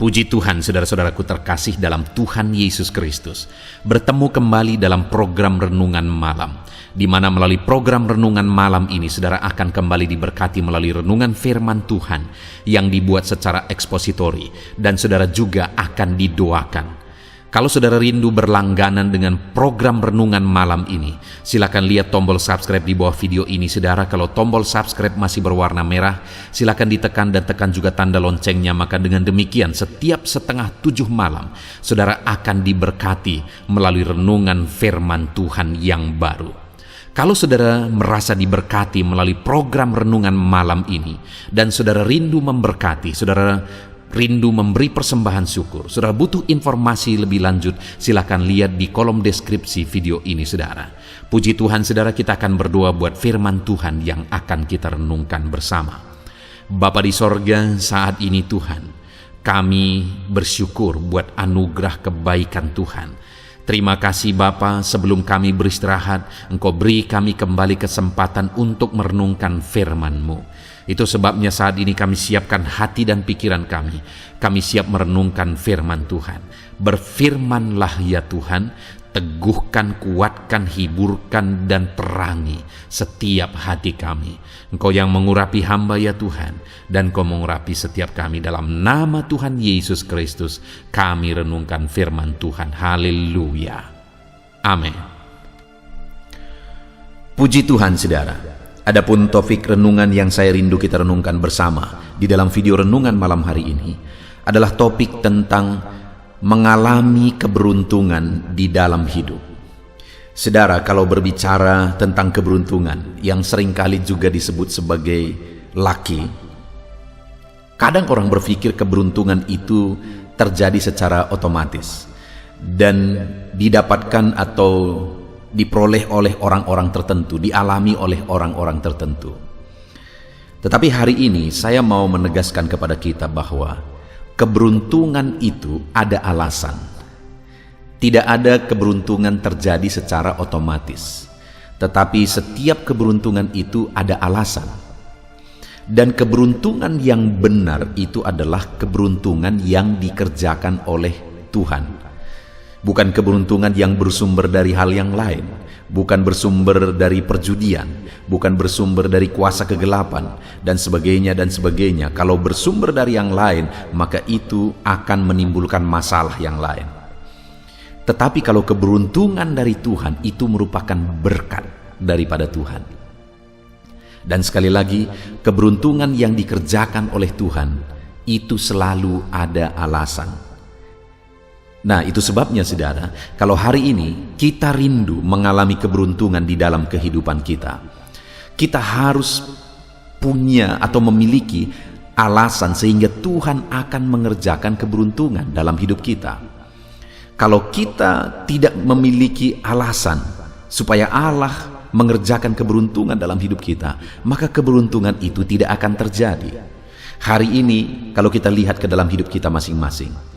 Puji Tuhan, saudara-saudaraku terkasih dalam Tuhan Yesus Kristus. Bertemu kembali dalam program Renungan Malam, di mana melalui program Renungan Malam ini, saudara akan kembali diberkati melalui renungan firman Tuhan yang dibuat secara ekspositori, dan saudara juga akan didoakan. Kalau saudara rindu berlangganan dengan program Renungan Malam ini, silakan lihat tombol subscribe di bawah video ini, saudara. Kalau tombol subscribe masih berwarna merah, silakan ditekan dan tekan juga tanda loncengnya. Maka dengan demikian, setiap 6:30 malam, saudara akan diberkati melalui renungan firman Tuhan yang baru. Kalau saudara merasa diberkati melalui program Renungan Malam ini, dan saudara rindu memberkati, saudara rindu memberi persembahan syukur, saudara butuh informasi lebih lanjut, silakan lihat di kolom deskripsi video ini, saudara. Puji Tuhan, saudara, kita akan berdoa buat firman Tuhan yang akan kita renungkan bersama. Bapa di sorga, saat ini Tuhan, kami bersyukur buat anugerah kebaikan Tuhan. Terima kasih Bapa, sebelum kami beristirahat, Engkau beri kami kembali kesempatan untuk merenungkan firman-Mu. Itu sebabnya saat ini kami siapkan hati dan pikiran kami. Kami siap merenungkan firman Tuhan. Berfirmanlah ya Tuhan, teguhkan, kuatkan, hiburkan, dan perangi setiap hati kami. Engkau yang mengurapi hamba ya Tuhan, dan Engkau mengurapi setiap kami. Dalam nama Tuhan Yesus Kristus, kami renungkan firman Tuhan. Haleluya. Amin. Puji Tuhan, saudara. Adapun topik renungan yang saya rindu kita renungkan bersama di dalam video renungan malam hari ini adalah topik tentang mengalami keberuntungan di dalam hidup. Saudara, kalau berbicara tentang keberuntungan yang seringkali juga disebut sebagai lucky, kadang orang berpikir keberuntungan itu terjadi secara otomatis dan didapatkan atau diperoleh oleh orang-orang tertentu, dialami oleh orang-orang tertentu. Tetapi hari ini saya mau menegaskan kepada kita bahwa keberuntungan itu ada alasan. Tidak ada keberuntungan terjadi secara otomatis, tetapi setiap keberuntungan itu ada alasan. Dan keberuntungan yang benar itu adalah keberuntungan yang dikerjakan oleh Tuhan. Bukan keberuntungan yang bersumber dari hal yang lain, bukan bersumber dari perjudian, bukan bersumber dari kuasa kegelapan, dan sebagainya dan sebagainya. Kalau bersumber dari yang lain, maka itu akan menimbulkan masalah yang lain. Tetapi kalau keberuntungan dari Tuhan, itu merupakan berkat daripada Tuhan. Dan sekali lagi, keberuntungan yang dikerjakan oleh Tuhan, itu selalu ada alasan. Nah, itu sebabnya saudara, kalau hari ini kita rindu mengalami keberuntungan di dalam kehidupan kita, kita harus punya atau memiliki alasan sehingga Tuhan akan mengerjakan keberuntungan dalam hidup kita. Kalau kita tidak memiliki alasan supaya Allah mengerjakan keberuntungan dalam hidup kita, maka keberuntungan itu tidak akan terjadi. Hari ini kalau kita lihat ke dalam hidup kita masing-masing,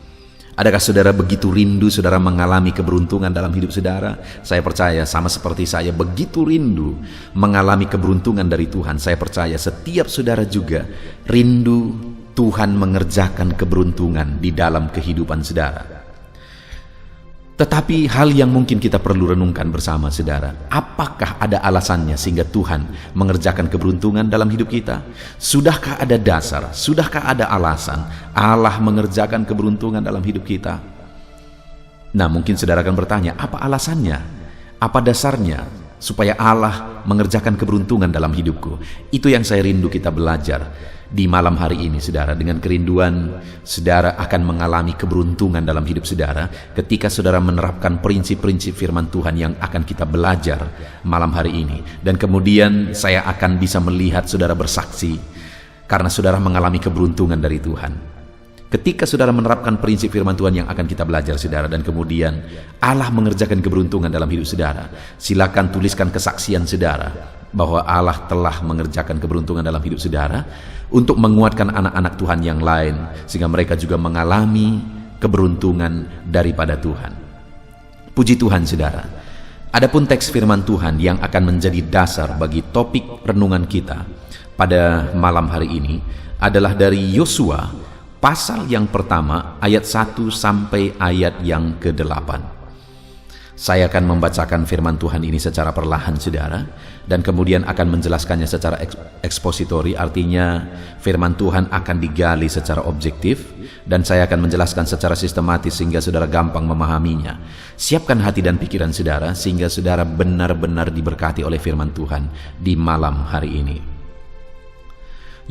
adakah saudara begitu rindu saudara mengalami keberuntungan dalam hidup saudara? Saya percaya sama seperti saya begitu rindu mengalami keberuntungan dari Tuhan. Saya percaya setiap saudara juga rindu Tuhan mengerjakan keberuntungan di dalam kehidupan saudara. Tetapi hal yang mungkin kita perlu renungkan bersama saudara, apakah ada alasannya sehingga Tuhan mengerjakan keberuntungan dalam hidup kita? Sudahkah ada dasar, sudahkah ada alasan Allah mengerjakan keberuntungan dalam hidup kita? Nah, mungkin saudara akan bertanya, apa alasannya? Apa dasarnya supaya Allah mengerjakan keberuntungan dalam hidupku? Itu yang saya rindu kita belajar di malam hari ini, saudara. Dengan kerinduan saudara akan mengalami keberuntungan dalam hidup saudara ketika saudara menerapkan prinsip-prinsip firman Tuhan yang akan kita belajar malam hari ini. Dan kemudian saya akan bisa melihat saudara bersaksi karena saudara mengalami keberuntungan dari Tuhan. Ketika saudara menerapkan prinsip firman Tuhan yang akan kita belajar, saudara, dan kemudian Allah mengerjakan keberuntungan dalam hidup saudara, silakan tuliskan kesaksian saudara bahwa Allah telah mengerjakan keberuntungan dalam hidup saudara untuk menguatkan anak-anak Tuhan yang lain sehingga mereka juga mengalami keberuntungan daripada Tuhan. Puji Tuhan, saudara. Adapun teks firman Tuhan yang akan menjadi dasar bagi topik renungan kita pada malam hari ini adalah dari Yosua pasal yang pertama ayat 1 sampai ayat yang ke-8. Saya akan membacakan firman Tuhan ini secara perlahan, saudara, dan kemudian akan menjelaskannya secara ekspositori, artinya firman Tuhan akan digali secara objektif, dan saya akan menjelaskan secara sistematis sehingga saudara gampang memahaminya. Siapkan hati dan pikiran saudara sehingga saudara benar-benar diberkati oleh firman Tuhan di malam hari ini.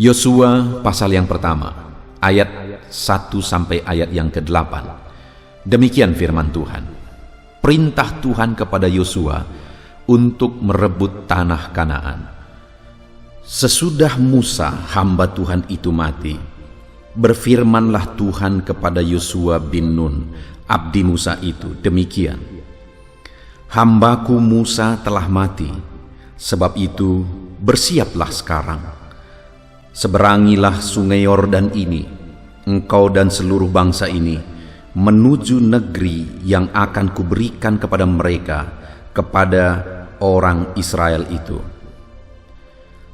Yosua pasal yang pertama, ayat 1 sampai ayat yang ke-8. Demikian firman Tuhan. Perintah Tuhan kepada Yosua untuk merebut tanah Kanaan. Sesudah Musa hamba Tuhan itu mati, berfirmanlah Tuhan kepada Yosua bin Nun, abdi Musa itu, demikian. Hambaku Musa telah mati, sebab itu bersiaplah sekarang. Seberangilah sungai Yordan ini, engkau dan seluruh bangsa ini, menuju negeri yang akan kuberikan kepada mereka, kepada orang Israel itu.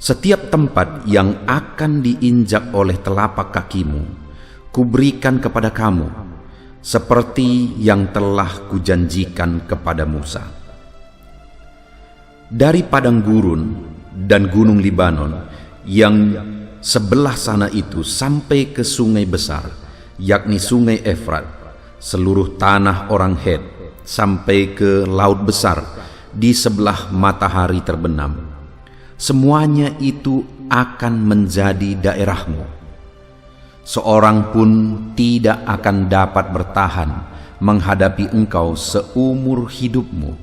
Setiap tempat yang akan diinjak oleh telapak kakimu, kuberikan kepada kamu, seperti yang telah kujanjikan kepada Musa. Dari padang gurun dan gunung Libanon yang sebelah sana itu sampai ke sungai besar, yakni sungai Efrat, seluruh tanah orang Het, sampai ke laut besar di sebelah matahari terbenam, semuanya itu akan menjadi daerahmu. Seorang pun tidak akan dapat bertahan menghadapi engkau seumur hidupmu.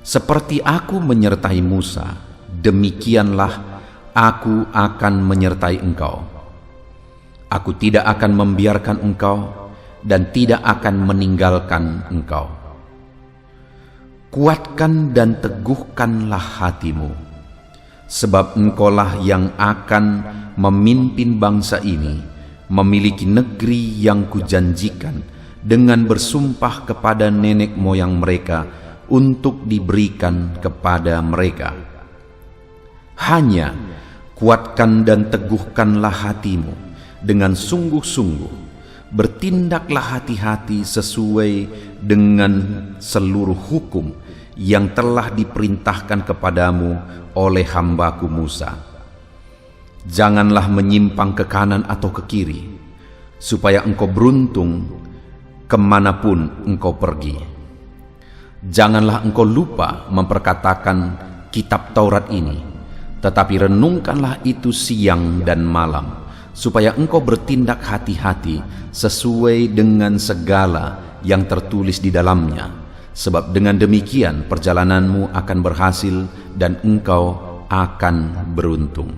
Seperti aku menyertai Musa, demikianlah aku akan menyertai engkau. Aku tidak akan membiarkan engkau dan tidak akan meninggalkan engkau. Kuatkan dan teguhkanlah hatimu, sebab engkaulah yang akan memimpin bangsa ini memiliki negeri yang kujanjikan dengan bersumpah kepada nenek moyang mereka untuk diberikan kepada mereka. Hanya kuatkan dan teguhkanlah hatimu dengan sungguh-sungguh. Bertindaklah hati-hati sesuai dengan seluruh hukum yang telah diperintahkan kepadamu oleh hambaku Musa. Janganlah menyimpang ke kanan atau ke kiri, supaya engkau beruntung kemanapun engkau pergi. Janganlah engkau lupa memperkatakan kitab Taurat ini, tetapi renungkanlah itu siang dan malam, supaya engkau bertindak hati-hati sesuai dengan segala yang tertulis di dalamnya, sebab dengan demikian perjalananmu akan berhasil dan engkau akan beruntung.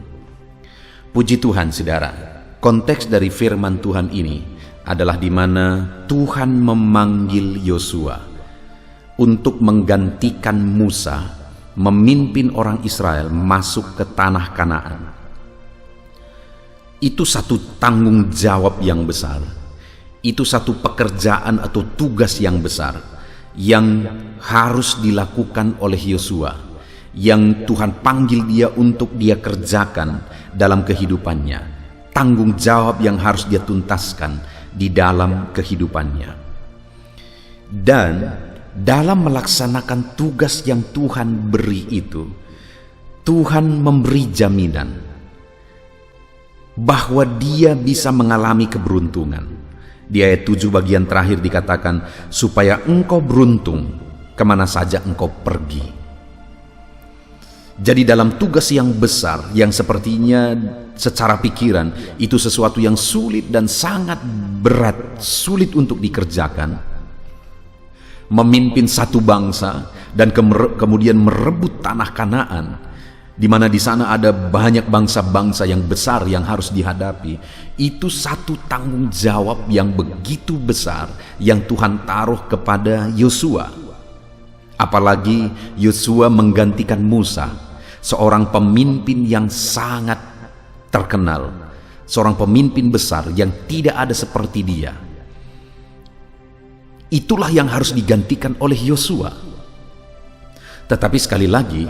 Puji Tuhan, saudara. Konteks dari firman Tuhan ini adalah di mana Tuhan memanggil Yosua untuk menggantikan Musa memimpin orang Israel masuk ke tanah Kanaan. Itu satu tanggung jawab yang besar. Itu satu pekerjaan atau tugas yang besar yang harus dilakukan oleh Yosua, yang Tuhan panggil dia untuk dia kerjakan dalam kehidupannya. Tanggung jawab yang harus dia tuntaskan di dalam kehidupannya. Dan dalam melaksanakan tugas yang Tuhan beri itu, Tuhan memberi jaminan bahwa dia bisa mengalami keberuntungan. Di ayat 7 bagian terakhir dikatakan, supaya engkau beruntung kemana saja engkau pergi. Jadi dalam tugas yang besar, yang sepertinya secara pikiran itu sesuatu yang sulit dan sangat berat, sulit untuk dikerjakan, memimpin satu bangsa dan kemudian merebut tanah Kanaan, di mana di sana ada banyak bangsa-bangsa yang besar yang harus dihadapi. Itu satu tanggung jawab yang begitu besar yang Tuhan taruh kepada Yosua. Apalagi Yosua menggantikan Musa, seorang pemimpin yang sangat terkenal, seorang pemimpin besar yang tidak ada seperti dia. Itulah yang harus digantikan oleh Yosua. Tetapi sekali lagi,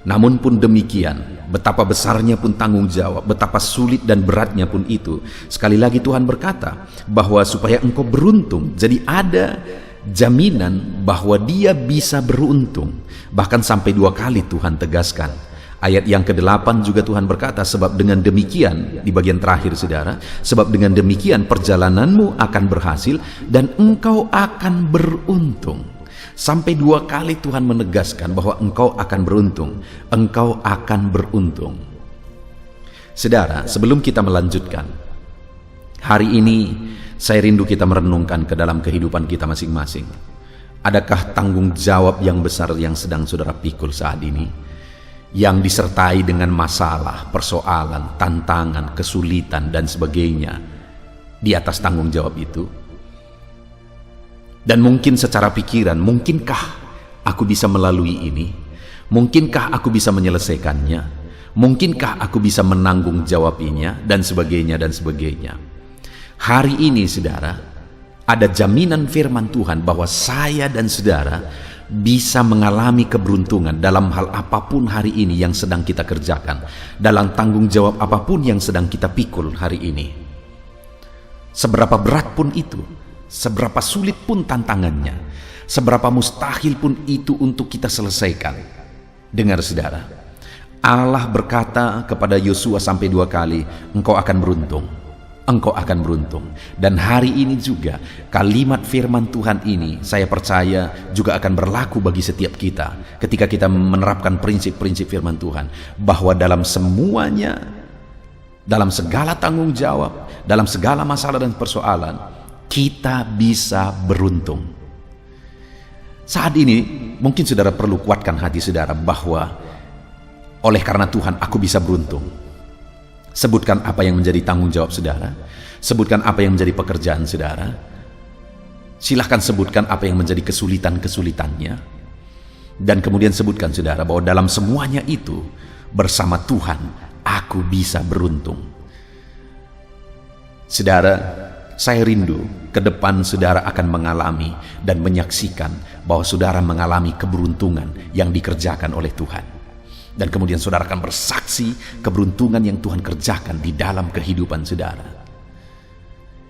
Namun pun demikian, betapa besarnya pun tanggung jawab, betapa sulit dan beratnya pun itu, sekali lagi Tuhan berkata bahwa supaya engkau beruntung, jadi ada jaminan bahwa dia bisa beruntung. Bahkan sampai 2 kali Tuhan tegaskan. Ayat yang ke-8 juga Tuhan berkata, sebab dengan demikian, di bagian terakhir saudara, sebab dengan demikian perjalananmu akan berhasil dan engkau akan beruntung. Sampai 2 kali Tuhan menegaskan bahwa engkau akan beruntung. Engkau akan beruntung. Saudara, sebelum kita melanjutkan, hari ini saya rindu kita merenungkan ke dalam kehidupan kita masing-masing. Adakah tanggung jawab yang besar yang sedang saudara pikul saat ini, yang disertai dengan masalah, persoalan, tantangan, kesulitan, dan sebagainya di atas tanggung jawab itu? Dan mungkin secara pikiran, mungkinkah aku bisa melalui ini? Mungkinkah aku bisa menyelesaikannya? Mungkinkah aku bisa menanggung jawabinya? Dan sebagainya, dan sebagainya. Hari ini saudara, ada jaminan firman Tuhan bahwa saya dan saudara bisa mengalami keberuntungan dalam hal apapun hari ini yang sedang kita kerjakan, dalam tanggung jawab apapun yang sedang kita pikul hari ini. Seberapa berat pun itu, seberapa sulit pun tantangannya, seberapa mustahil pun itu untuk kita selesaikan. Dengar saudara, Allah berkata kepada Yosua sampai 2 kali, engkau akan beruntung, engkau akan beruntung. Dan hari ini juga kalimat firman Tuhan ini saya percaya juga akan berlaku bagi setiap kita ketika kita menerapkan prinsip-prinsip firman Tuhan, bahwa dalam semuanya, dalam segala tanggung jawab, dalam segala masalah dan persoalan, kita bisa beruntung. Saat ini mungkin saudara perlu kuatkan hati saudara bahwa oleh karena Tuhan aku bisa beruntung. Sebutkan apa yang menjadi tanggung jawab saudara, sebutkan apa yang menjadi pekerjaan saudara, silahkan sebutkan apa yang menjadi kesulitan-kesulitannya, dan kemudian sebutkan saudara bahwa dalam semuanya itu bersama Tuhan aku bisa beruntung. Saudara, saya rindu ke depan saudara akan mengalami dan menyaksikan bahwa saudara mengalami keberuntungan yang dikerjakan oleh Tuhan. Dan kemudian saudara akan bersaksi keberuntungan yang Tuhan kerjakan di dalam kehidupan saudara.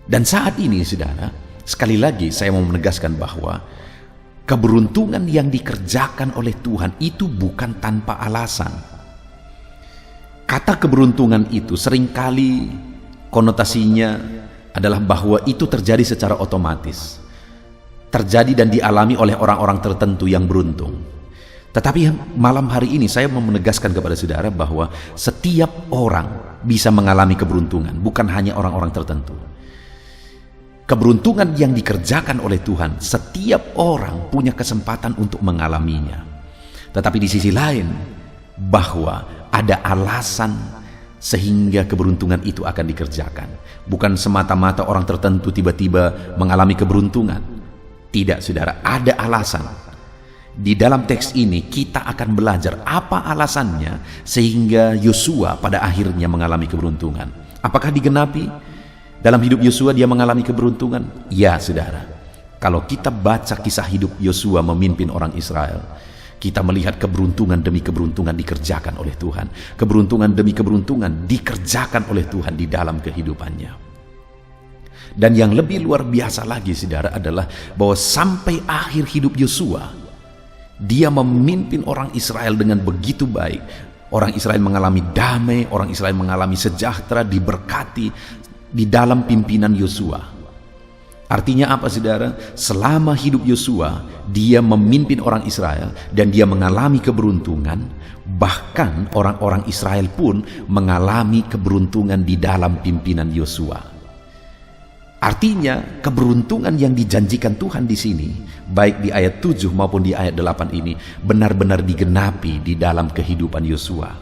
Dan saat ini saudara, sekali lagi saya mau menegaskan bahwa keberuntungan yang dikerjakan oleh Tuhan itu bukan tanpa alasan. Kata keberuntungan itu seringkali konotasinya adalah bahwa itu terjadi secara otomatis, terjadi dan dialami oleh orang-orang tertentu yang beruntung. Tetapi malam hari ini saya mau menegaskan kepada saudara bahwa setiap orang bisa mengalami keberuntungan, bukan hanya orang-orang tertentu. Keberuntungan yang dikerjakan oleh Tuhan, setiap orang punya kesempatan untuk mengalaminya. Tetapi di sisi lain, bahwa ada alasan sehingga keberuntungan itu akan dikerjakan. Bukan semata-mata orang tertentu tiba-tiba mengalami keberuntungan. Tidak saudara, ada alasan. Di dalam teks ini kita akan belajar apa alasannya sehingga Yosua pada akhirnya mengalami keberuntungan. Apakah digenapi? Dalam hidup Yosua dia mengalami keberuntungan? Ya saudara. Kalau kita baca kisah hidup Yosua memimpin orang Israel, kita melihat keberuntungan demi keberuntungan dikerjakan oleh Tuhan. Keberuntungan demi keberuntungan dikerjakan oleh Tuhan di dalam kehidupannya. Dan yang lebih luar biasa lagi saudara adalah bahwa sampai akhir hidup Yosua, dia memimpin orang Israel dengan begitu baik. Orang Israel mengalami damai, orang Israel mengalami sejahtera, diberkati di dalam pimpinan Yosua. Artinya apa saudara? Selama hidup Yosua, dia memimpin orang Israel dan dia mengalami keberuntungan. Bahkan orang-orang Israel pun mengalami keberuntungan di dalam pimpinan Yosua. Artinya keberuntungan yang dijanjikan Tuhan di sini, baik di ayat 7 maupun di ayat 8 ini, benar-benar digenapi di dalam kehidupan Yosua.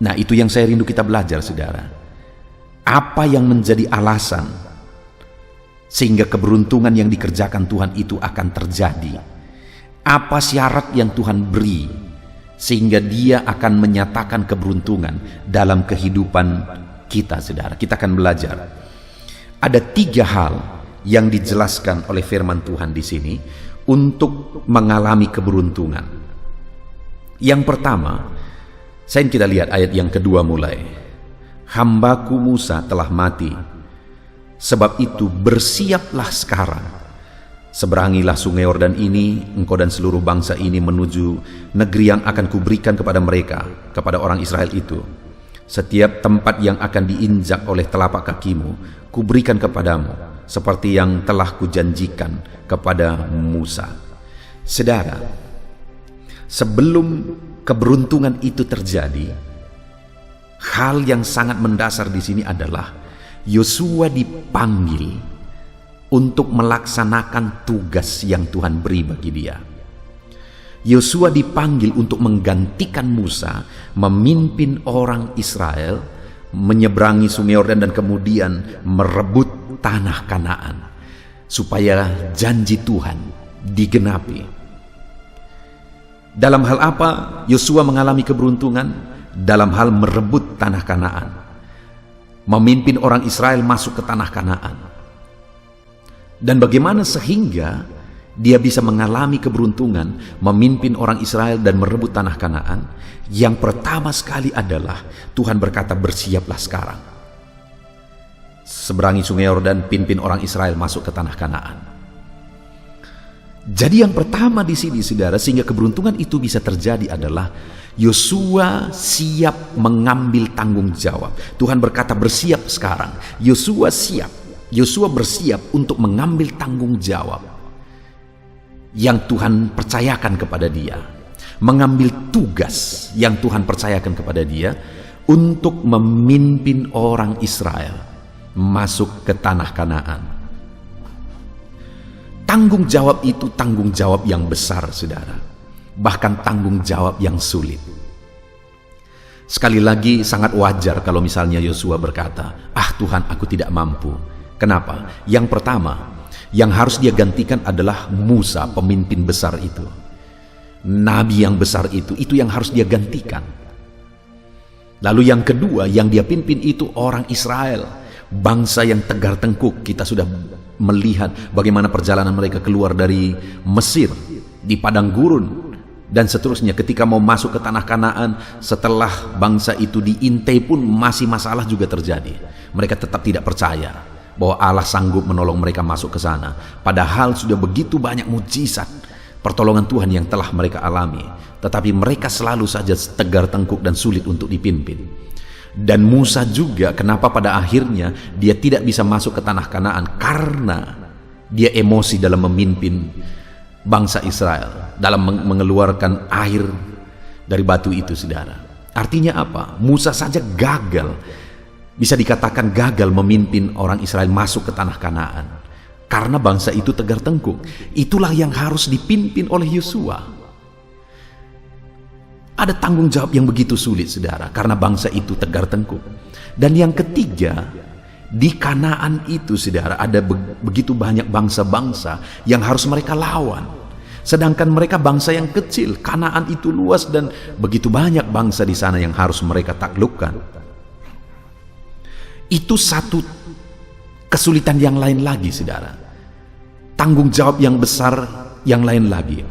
Nah, itu yang saya rindu kita belajar saudara. Apa yang menjadi alasan sehingga keberuntungan yang dikerjakan Tuhan itu akan terjadi? Apa syarat yang Tuhan beri sehingga dia akan menyatakan keberuntungan dalam kehidupan kita saudara? Kita akan belajar. Ada 3 hal yang dijelaskan oleh firman Tuhan di sini untuk mengalami keberuntungan. Yang pertama, kita lihat ayat yang kedua mulai. Hambaku Musa telah mati, sebab itu bersiaplah sekarang. Seberangilah sungai Yordan ini, engkau dan seluruh bangsa ini menuju negeri yang akan kuberikan kepada mereka, kepada orang Israel itu. Setiap tempat yang akan diinjak oleh telapak kakimu, kuberikan kepadamu, seperti yang telah kujanjikan kepada Musa. Saudara, sebelum keberuntungan itu terjadi, hal yang sangat mendasar di sini adalah Yosua dipanggil untuk melaksanakan tugas yang Tuhan beri bagi dia. Yosua dipanggil untuk menggantikan Musa memimpin orang Israel menyeberangi sungai Yordan dan kemudian merebut tanah Kanaan supaya janji Tuhan digenapi. Dalam hal apa Yosua mengalami keberuntungan? Dalam hal merebut tanah Kanaan, memimpin orang Israel masuk ke tanah Kanaan. Dan bagaimana sehingga dia bisa mengalami keberuntungan memimpin orang Israel dan merebut tanah Kanaan? Yang pertama sekali adalah Tuhan berkata, bersiaplah sekarang. Seberangi sungai Yordan, pimpin orang Israel masuk ke tanah Kanaan. Jadi yang pertama di sini, saudara, sehingga keberuntungan itu bisa terjadi adalah Yosua siap mengambil tanggung jawab. Tuhan berkata bersiap sekarang. Yosua siap. Yosua bersiap untuk mengambil tanggung jawab yang Tuhan percayakan kepada dia, mengambil tugas yang Tuhan percayakan kepada dia untuk memimpin orang Israel masuk ke tanah Kanaan. Tanggung jawab itu tanggung jawab yang besar, saudara, bahkan tanggung jawab yang sulit. Sekali lagi, sangat wajar kalau misalnya Yosua berkata, Tuhan, aku tidak mampu. Kenapa? Yang pertama, yang harus dia gantikan adalah Musa, pemimpin besar itu. Nabi yang besar itu yang harus dia gantikan. Lalu yang kedua, yang dia pimpin itu orang Israel, bangsa yang tegar tengkuk. Kita sudah melihat bagaimana perjalanan mereka keluar dari Mesir, di padang gurun, dan seterusnya. Ketika mau masuk ke tanah Kanaan, setelah bangsa itu diintai pun masih masalah juga terjadi. Mereka tetap tidak percaya bahwa Allah sanggup menolong mereka masuk ke sana. Padahal sudah begitu banyak mujizat pertolongan Tuhan yang telah mereka alami. Tetapi mereka selalu saja tegar tengkuk dan sulit untuk dipimpin. Dan Musa juga, kenapa pada akhirnya dia tidak bisa masuk ke tanah Kanaan? Karena dia emosi dalam memimpin bangsa Israel, dalam mengeluarkan air dari batu itu, saudara. Artinya apa? Musa saja gagal, bisa dikatakan gagal memimpin orang Israel masuk ke tanah Kanaan karena bangsa itu tegar tengkuk. Itulah yang harus dipimpin oleh Yosua. Ada tanggung jawab yang begitu sulit, saudara, karena bangsa itu tegar tengkuk. Dan yang ketiga, di Kanaan itu, saudara, ada begitu banyak bangsa-bangsa yang harus mereka lawan. Sedangkan mereka bangsa yang kecil. Kanaan itu luas dan begitu banyak bangsa di sana yang harus mereka taklukkan. Itu satu kesulitan yang lain lagi, saudara. Tanggung jawab yang besar yang lain lagi.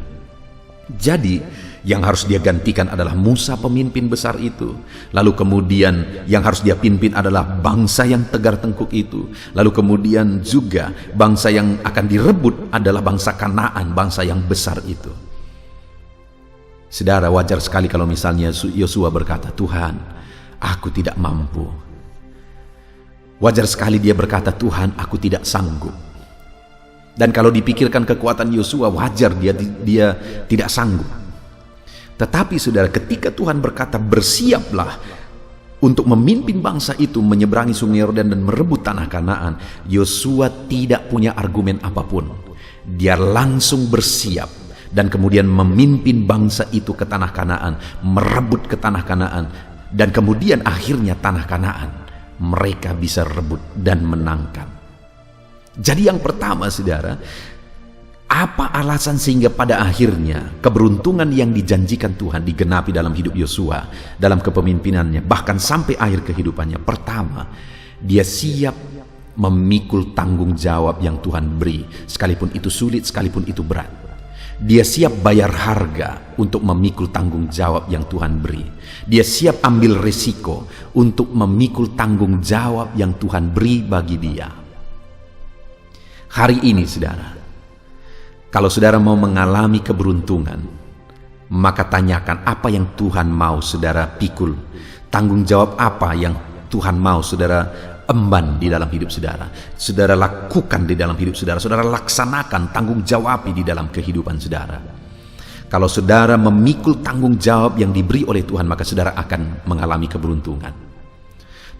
Jadi, yang harus dia gantikan adalah Musa, pemimpin besar itu. Lalu kemudian yang harus dia pimpin adalah bangsa yang tegar tengkuk itu. Lalu kemudian juga bangsa yang akan direbut adalah bangsa Kanaan, bangsa yang besar itu. Saudara, wajar sekali kalau misalnya Yosua berkata, Tuhan, aku tidak mampu. Wajar sekali dia berkata, Tuhan, aku tidak sanggup. Dan kalau dipikirkan kekuatan Yosua, wajar dia tidak sanggup. Tetapi saudara, ketika Tuhan berkata bersiaplah untuk memimpin bangsa itu menyeberangi sungai Yordan dan merebut tanah Kanaan, Yosua tidak punya argumen apapun. Dia langsung bersiap dan kemudian memimpin bangsa itu ke tanah Kanaan, merebut ke tanah Kanaan, dan kemudian akhirnya tanah Kanaan mereka bisa rebut dan menangkan. Jadi yang pertama, saudara, apa alasan sehingga pada akhirnya keberuntungan yang dijanjikan Tuhan digenapi dalam hidup Yosua, dalam kepemimpinannya, bahkan sampai akhir kehidupannya? Pertama, dia siap memikul tanggung jawab yang Tuhan beri, sekalipun itu sulit, sekalipun itu berat. Dia siap bayar harga untuk memikul tanggung jawab yang Tuhan beri. Dia siap ambil risiko untuk memikul tanggung jawab yang Tuhan beri bagi dia. Hari ini saudara, kalau saudara mau mengalami keberuntungan, maka tanyakan apa yang Tuhan mau saudara pikul. Tanggung jawab apa yang Tuhan mau saudara emban di dalam hidup saudara. Saudara lakukan di dalam hidup saudara. Saudara laksanakan, tanggung jawabi di dalam kehidupan saudara. Kalau saudara memikul tanggung jawab yang diberi oleh Tuhan, maka saudara akan mengalami keberuntungan.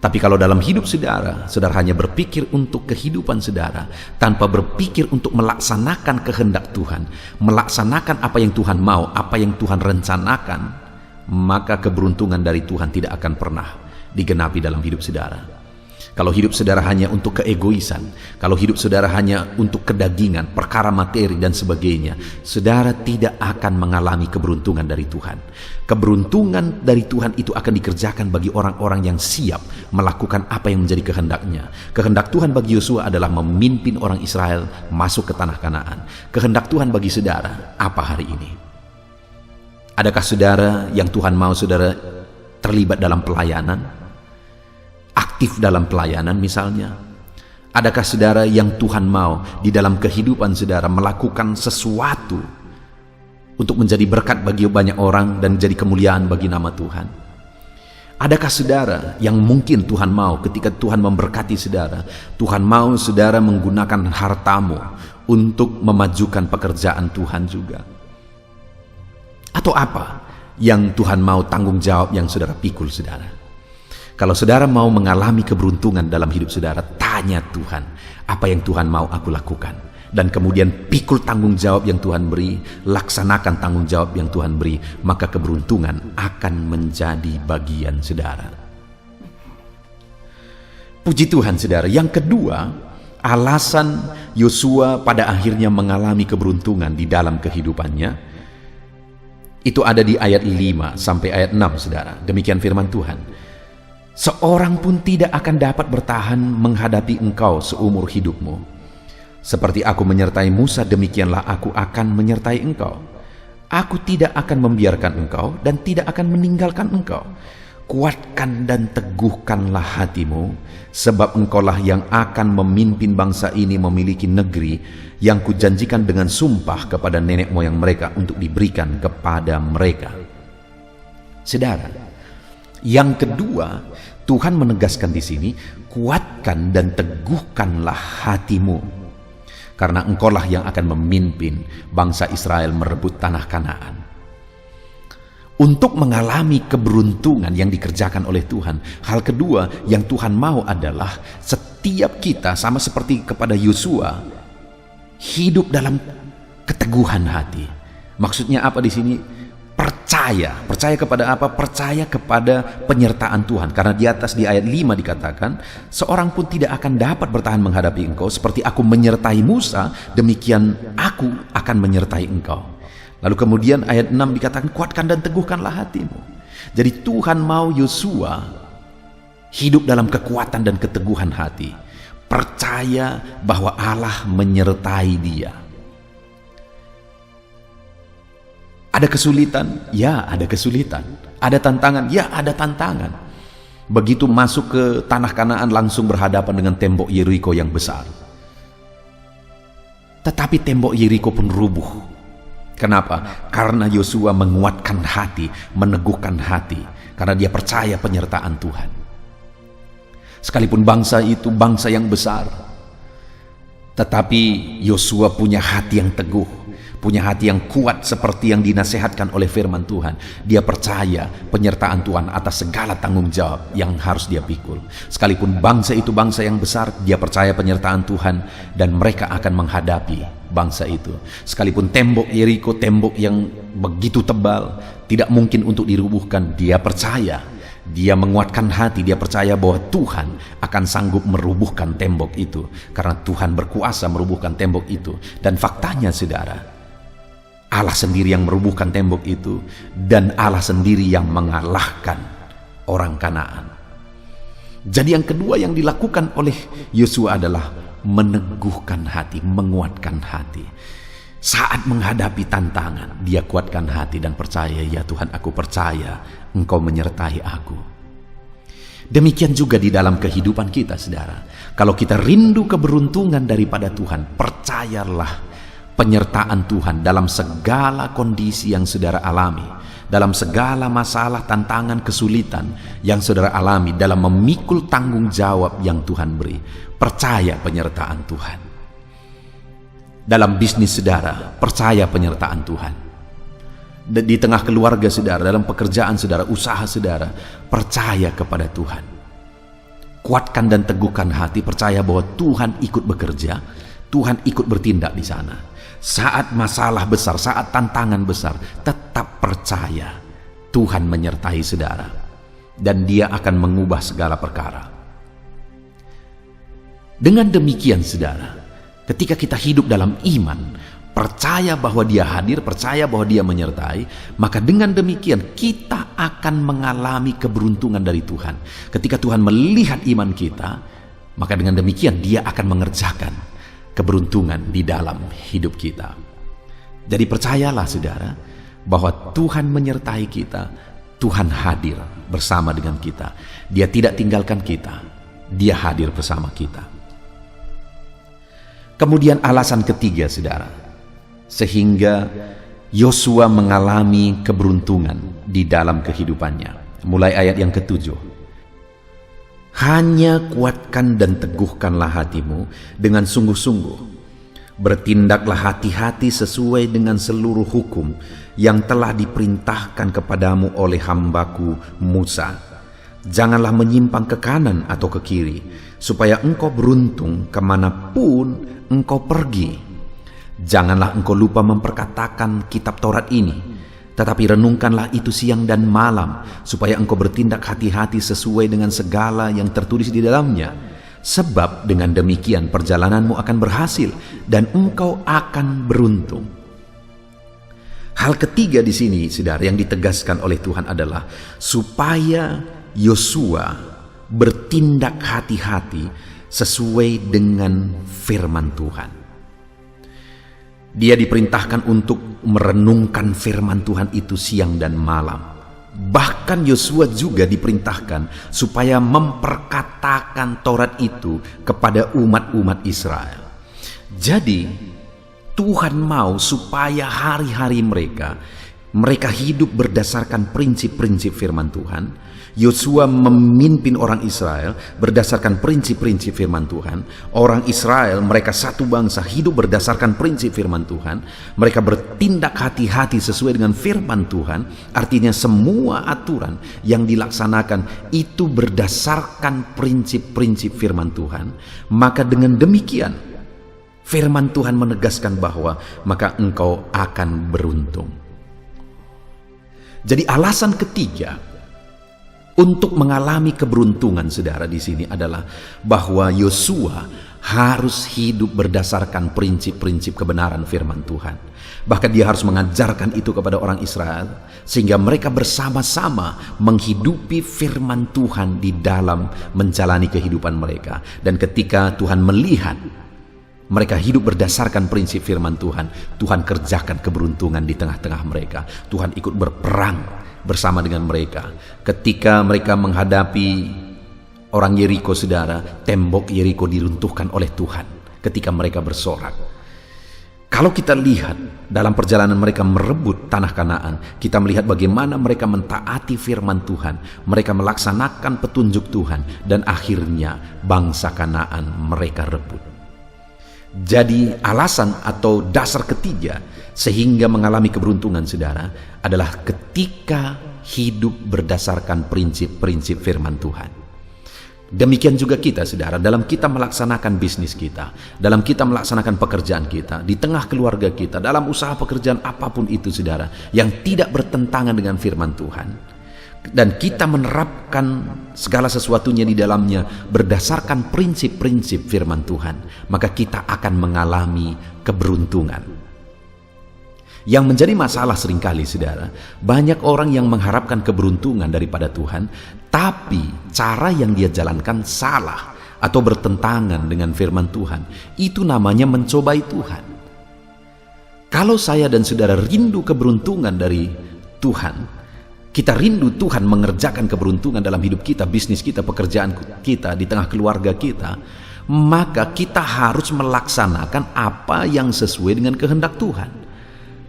Tapi kalau dalam hidup saudara, saudara hanya berpikir untuk kehidupan saudara, tanpa berpikir untuk melaksanakan kehendak Tuhan, melaksanakan apa yang Tuhan mau, apa yang Tuhan rencanakan, maka keberuntungan dari Tuhan tidak akan pernah digenapi dalam hidup saudara. Kalau hidup saudara hanya untuk keegoisan, kalau hidup saudara hanya untuk kedagingan, perkara materi dan sebagainya, saudara tidak akan mengalami keberuntungan dari Tuhan. Keberuntungan dari Tuhan itu akan dikerjakan bagi orang-orang yang siap melakukan apa yang menjadi kehendaknya. Kehendak Tuhan bagi Yosua adalah memimpin orang Israel masuk ke tanah Kanaan. Kehendak Tuhan bagi saudara apa hari ini? Adakah saudara yang Tuhan mau saudara terlibat dalam pelayanan? Aktif dalam pelayanan misalnya? Adakah saudara yang Tuhan mau di dalam kehidupan saudara melakukan sesuatu untuk menjadi berkat bagi banyak orang dan menjadi kemuliaan bagi nama Tuhan? Adakah saudara yang mungkin Tuhan mau ketika Tuhan memberkati saudara, Tuhan mau saudara menggunakan hartamu untuk memajukan pekerjaan Tuhan juga? Atau apa yang Tuhan mau tanggung jawab yang saudara pikul saudara? Kalau saudara mau mengalami keberuntungan dalam hidup saudara, tanya Tuhan, apa yang Tuhan mau aku lakukan? Dan kemudian pikul tanggung jawab yang Tuhan beri, laksanakan tanggung jawab yang Tuhan beri, maka keberuntungan akan menjadi bagian saudara. Puji Tuhan saudara. Yang kedua, alasan Yosua pada akhirnya mengalami keberuntungan di dalam kehidupannya, itu ada di ayat 5 sampai ayat 6 saudara. Demikian firman Tuhan. Seorang pun tidak akan dapat bertahan menghadapi engkau seumur hidupmu. Seperti aku menyertai Musa, demikianlah aku akan menyertai engkau. Aku tidak akan membiarkan engkau dan tidak akan meninggalkan engkau. Kuatkan dan teguhkanlah hatimu, sebab engkaulah yang akan memimpin bangsa ini memiliki negeri yang kujanjikan dengan sumpah kepada nenek moyang mereka untuk diberikan kepada mereka. Saudara, yang kedua, Tuhan menegaskan di sini, kuatkan dan teguhkanlah hatimu, karena engkaulah yang akan memimpin bangsa Israel merebut tanah Kanaan. Untuk mengalami keberuntungan yang dikerjakan oleh Tuhan, hal kedua yang Tuhan mau adalah setiap kita, sama seperti kepada Yosua, hidup dalam keteguhan hati. Maksudnya apa di sini? Percaya kepada apa? Percaya kepada penyertaan Tuhan. Karena di atas di ayat 5 dikatakan, seorang pun tidak akan dapat bertahan menghadapi engkau, seperti aku menyertai Musa, demikian aku akan menyertai engkau. Lalu kemudian ayat 6 dikatakan, kuatkan dan teguhkanlah hatimu. Jadi Tuhan mau Yosua hidup dalam kekuatan dan keteguhan hati, percaya bahwa Allah menyertai dia. Ada kesulitan? Ya, ada kesulitan. Ada tantangan? Ya, ada tantangan. Begitu masuk ke tanah Kanaan langsung berhadapan dengan tembok Yeriko yang besar. Tetapi tembok Yeriko pun rubuh. Kenapa? Karena Yosua menguatkan hati, meneguhkan hati, karena dia percaya penyertaan Tuhan. Sekalipun bangsa itu bangsa yang besar, tetapi Yosua punya hati yang teguh, punya hati yang kuat seperti yang dinasehatkan oleh firman Tuhan. Dia percaya penyertaan Tuhan atas segala tanggung jawab yang harus dia pikul. Sekalipun bangsa itu bangsa yang besar, dia percaya penyertaan Tuhan dan mereka akan menghadapi bangsa itu. Sekalipun tembok Yeriko, tembok yang begitu tebal, tidak mungkin untuk dirubuhkan, dia percaya. Dia menguatkan hati, dia percaya bahwa Tuhan akan sanggup merubuhkan tembok itu, karena Tuhan berkuasa merubuhkan tembok itu. Dan faktanya saudara, Allah sendiri yang merubuhkan tembok itu, dan Allah sendiri yang mengalahkan orang Kanaan. Jadi yang kedua yang dilakukan oleh Yosua adalah meneguhkan hati, menguatkan hati. Saat menghadapi tantangan, dia kuatkan hati dan percaya, ya Tuhan, aku percaya Engkau menyertai aku. Demikian juga di dalam kehidupan kita, saudara. Kalau kita rindu keberuntungan daripada Tuhan, percayalah penyertaan Tuhan dalam segala kondisi yang saudara alami, dalam segala masalah, tantangan, kesulitan yang saudara alami, dalam memikul tanggung jawab yang Tuhan beri. Percaya penyertaan Tuhan. Dalam bisnis saudara, percaya penyertaan Tuhan. Di tengah keluarga saudara, dalam pekerjaan saudara, usaha saudara, percaya kepada Tuhan. Kuatkan dan teguhkan hati, percaya bahwa Tuhan ikut bekerja, Tuhan ikut bertindak di sana. Saat masalah besar, saat tantangan besar, tetap percaya Tuhan menyertai saudara, dan Dia akan mengubah segala perkara. Dengan demikian saudara, ketika kita hidup dalam iman, percaya bahwa Dia hadir, percaya bahwa Dia menyertai, maka dengan demikian kita akan mengalami keberuntungan dari Tuhan. Ketika Tuhan melihat iman kita, maka dengan demikian Dia akan mengerjakan keberuntungan di dalam hidup kita. Jadi percayalah saudara, bahwa Tuhan menyertai kita, Tuhan hadir bersama dengan kita. Dia tidak tinggalkan kita, Dia hadir bersama kita. Kemudian alasan ketiga saudara, sehingga Yosua mengalami keberuntungan di dalam kehidupannya. Mulai ayat yang ke-7. Hanya kuatkan dan teguhkanlah hatimu dengan sungguh-sungguh. Bertindaklah hati-hati sesuai dengan seluruh hukum yang telah diperintahkan kepadamu oleh hambaku Musa. Janganlah menyimpang ke kanan atau ke kiri, supaya engkau beruntung kemanapun engkau pergi. Janganlah engkau lupa memperkatakan kitab Taurat ini, tetapi renungkanlah itu siang dan malam, supaya engkau bertindak hati-hati sesuai dengan segala yang tertulis di dalamnya. Sebab dengan demikian perjalananmu akan berhasil dan engkau akan beruntung. Hal ketiga di sini, saudara, yang ditegaskan oleh Tuhan adalah supaya Yosua bertindak hati-hati sesuai dengan firman Tuhan. Dia diperintahkan untuk merenungkan firman Tuhan itu siang dan malam. Bahkan Yosua juga diperintahkan supaya memperkatakan Taurat itu kepada umat-umat Israel. Jadi Tuhan mau supaya hari-hari mereka hidup berdasarkan prinsip-prinsip firman Tuhan. Yosua memimpin orang Israel berdasarkan prinsip-prinsip firman Tuhan. Orang Israel, mereka satu bangsa, hidup berdasarkan prinsip firman Tuhan. Mereka bertindak hati-hati sesuai dengan firman Tuhan. Artinya semua aturan yang dilaksanakan itu berdasarkan prinsip-prinsip firman Tuhan. Maka dengan demikian firman Tuhan menegaskan bahwa maka engkau akan beruntung. Jadi alasan ketiga untuk mengalami keberuntungan saudara di sini adalah bahwa Yosua harus hidup berdasarkan prinsip-prinsip kebenaran firman Tuhan. Bahkan dia harus mengajarkan itu kepada orang Israel sehingga mereka bersama-sama menghidupi firman Tuhan di dalam menjalani kehidupan mereka. Dan ketika Tuhan melihat mereka hidup berdasarkan prinsip firman Tuhan, Tuhan kerjakan keberuntungan di tengah-tengah mereka. Tuhan ikut berperang bersama dengan mereka. Ketika mereka menghadapi orang Yeriko saudara, tembok Yeriko diruntuhkan oleh Tuhan ketika mereka bersorak. Kalau kita lihat dalam perjalanan mereka merebut tanah Kanaan, kita melihat bagaimana mereka mentaati firman Tuhan, mereka melaksanakan petunjuk Tuhan, dan akhirnya bangsa Kanaan mereka rebut. Jadi alasan atau dasar ketiga sehingga mengalami keberuntungan saudara adalah ketika hidup berdasarkan prinsip-prinsip firman Tuhan. Demikian juga kita saudara, dalam kita melaksanakan bisnis kita, dalam kita melaksanakan pekerjaan kita, di tengah keluarga kita, dalam usaha pekerjaan apapun itu saudara, yang tidak bertentangan dengan firman Tuhan, dan kita menerapkan segala sesuatunya di dalamnya berdasarkan prinsip-prinsip firman Tuhan, maka kita akan mengalami keberuntungan. Yang menjadi masalah seringkali saudara, banyak orang yang mengharapkan keberuntungan daripada Tuhan, tapi cara yang dia jalankan salah atau bertentangan dengan firman Tuhan. Itu namanya mencobai Tuhan. Kalau saya dan saudara rindu keberuntungan dari Tuhan, kita rindu Tuhan mengerjakan keberuntungan dalam hidup kita, bisnis kita, pekerjaan kita, di tengah keluarga kita, maka kita harus melaksanakan apa yang sesuai dengan kehendak Tuhan.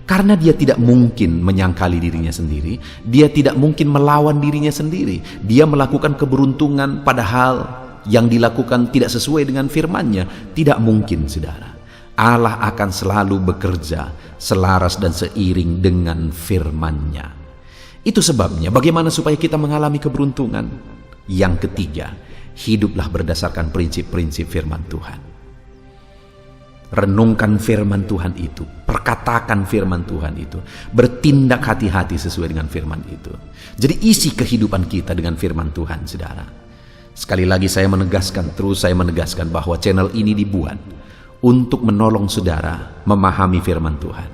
Karena dia tidak mungkin menyangkali dirinya sendiri, dia tidak mungkin melawan dirinya sendiri. Dia melakukan keberuntungan padahal yang dilakukan tidak sesuai dengan firman-Nya. Tidak mungkin, saudara. Allah akan selalu bekerja selaras dan seiring dengan firman-Nya. Itu sebabnya bagaimana supaya kita mengalami keberuntungan? Yang ketiga, hiduplah berdasarkan prinsip-prinsip firman Tuhan. Renungkan firman Tuhan itu, perkatakan firman Tuhan itu, bertindak hati-hati sesuai dengan firman itu. Jadi isi kehidupan kita dengan firman Tuhan, saudara. Sekali lagi saya menegaskan bahwa channel ini dibuat untuk menolong saudara memahami firman Tuhan.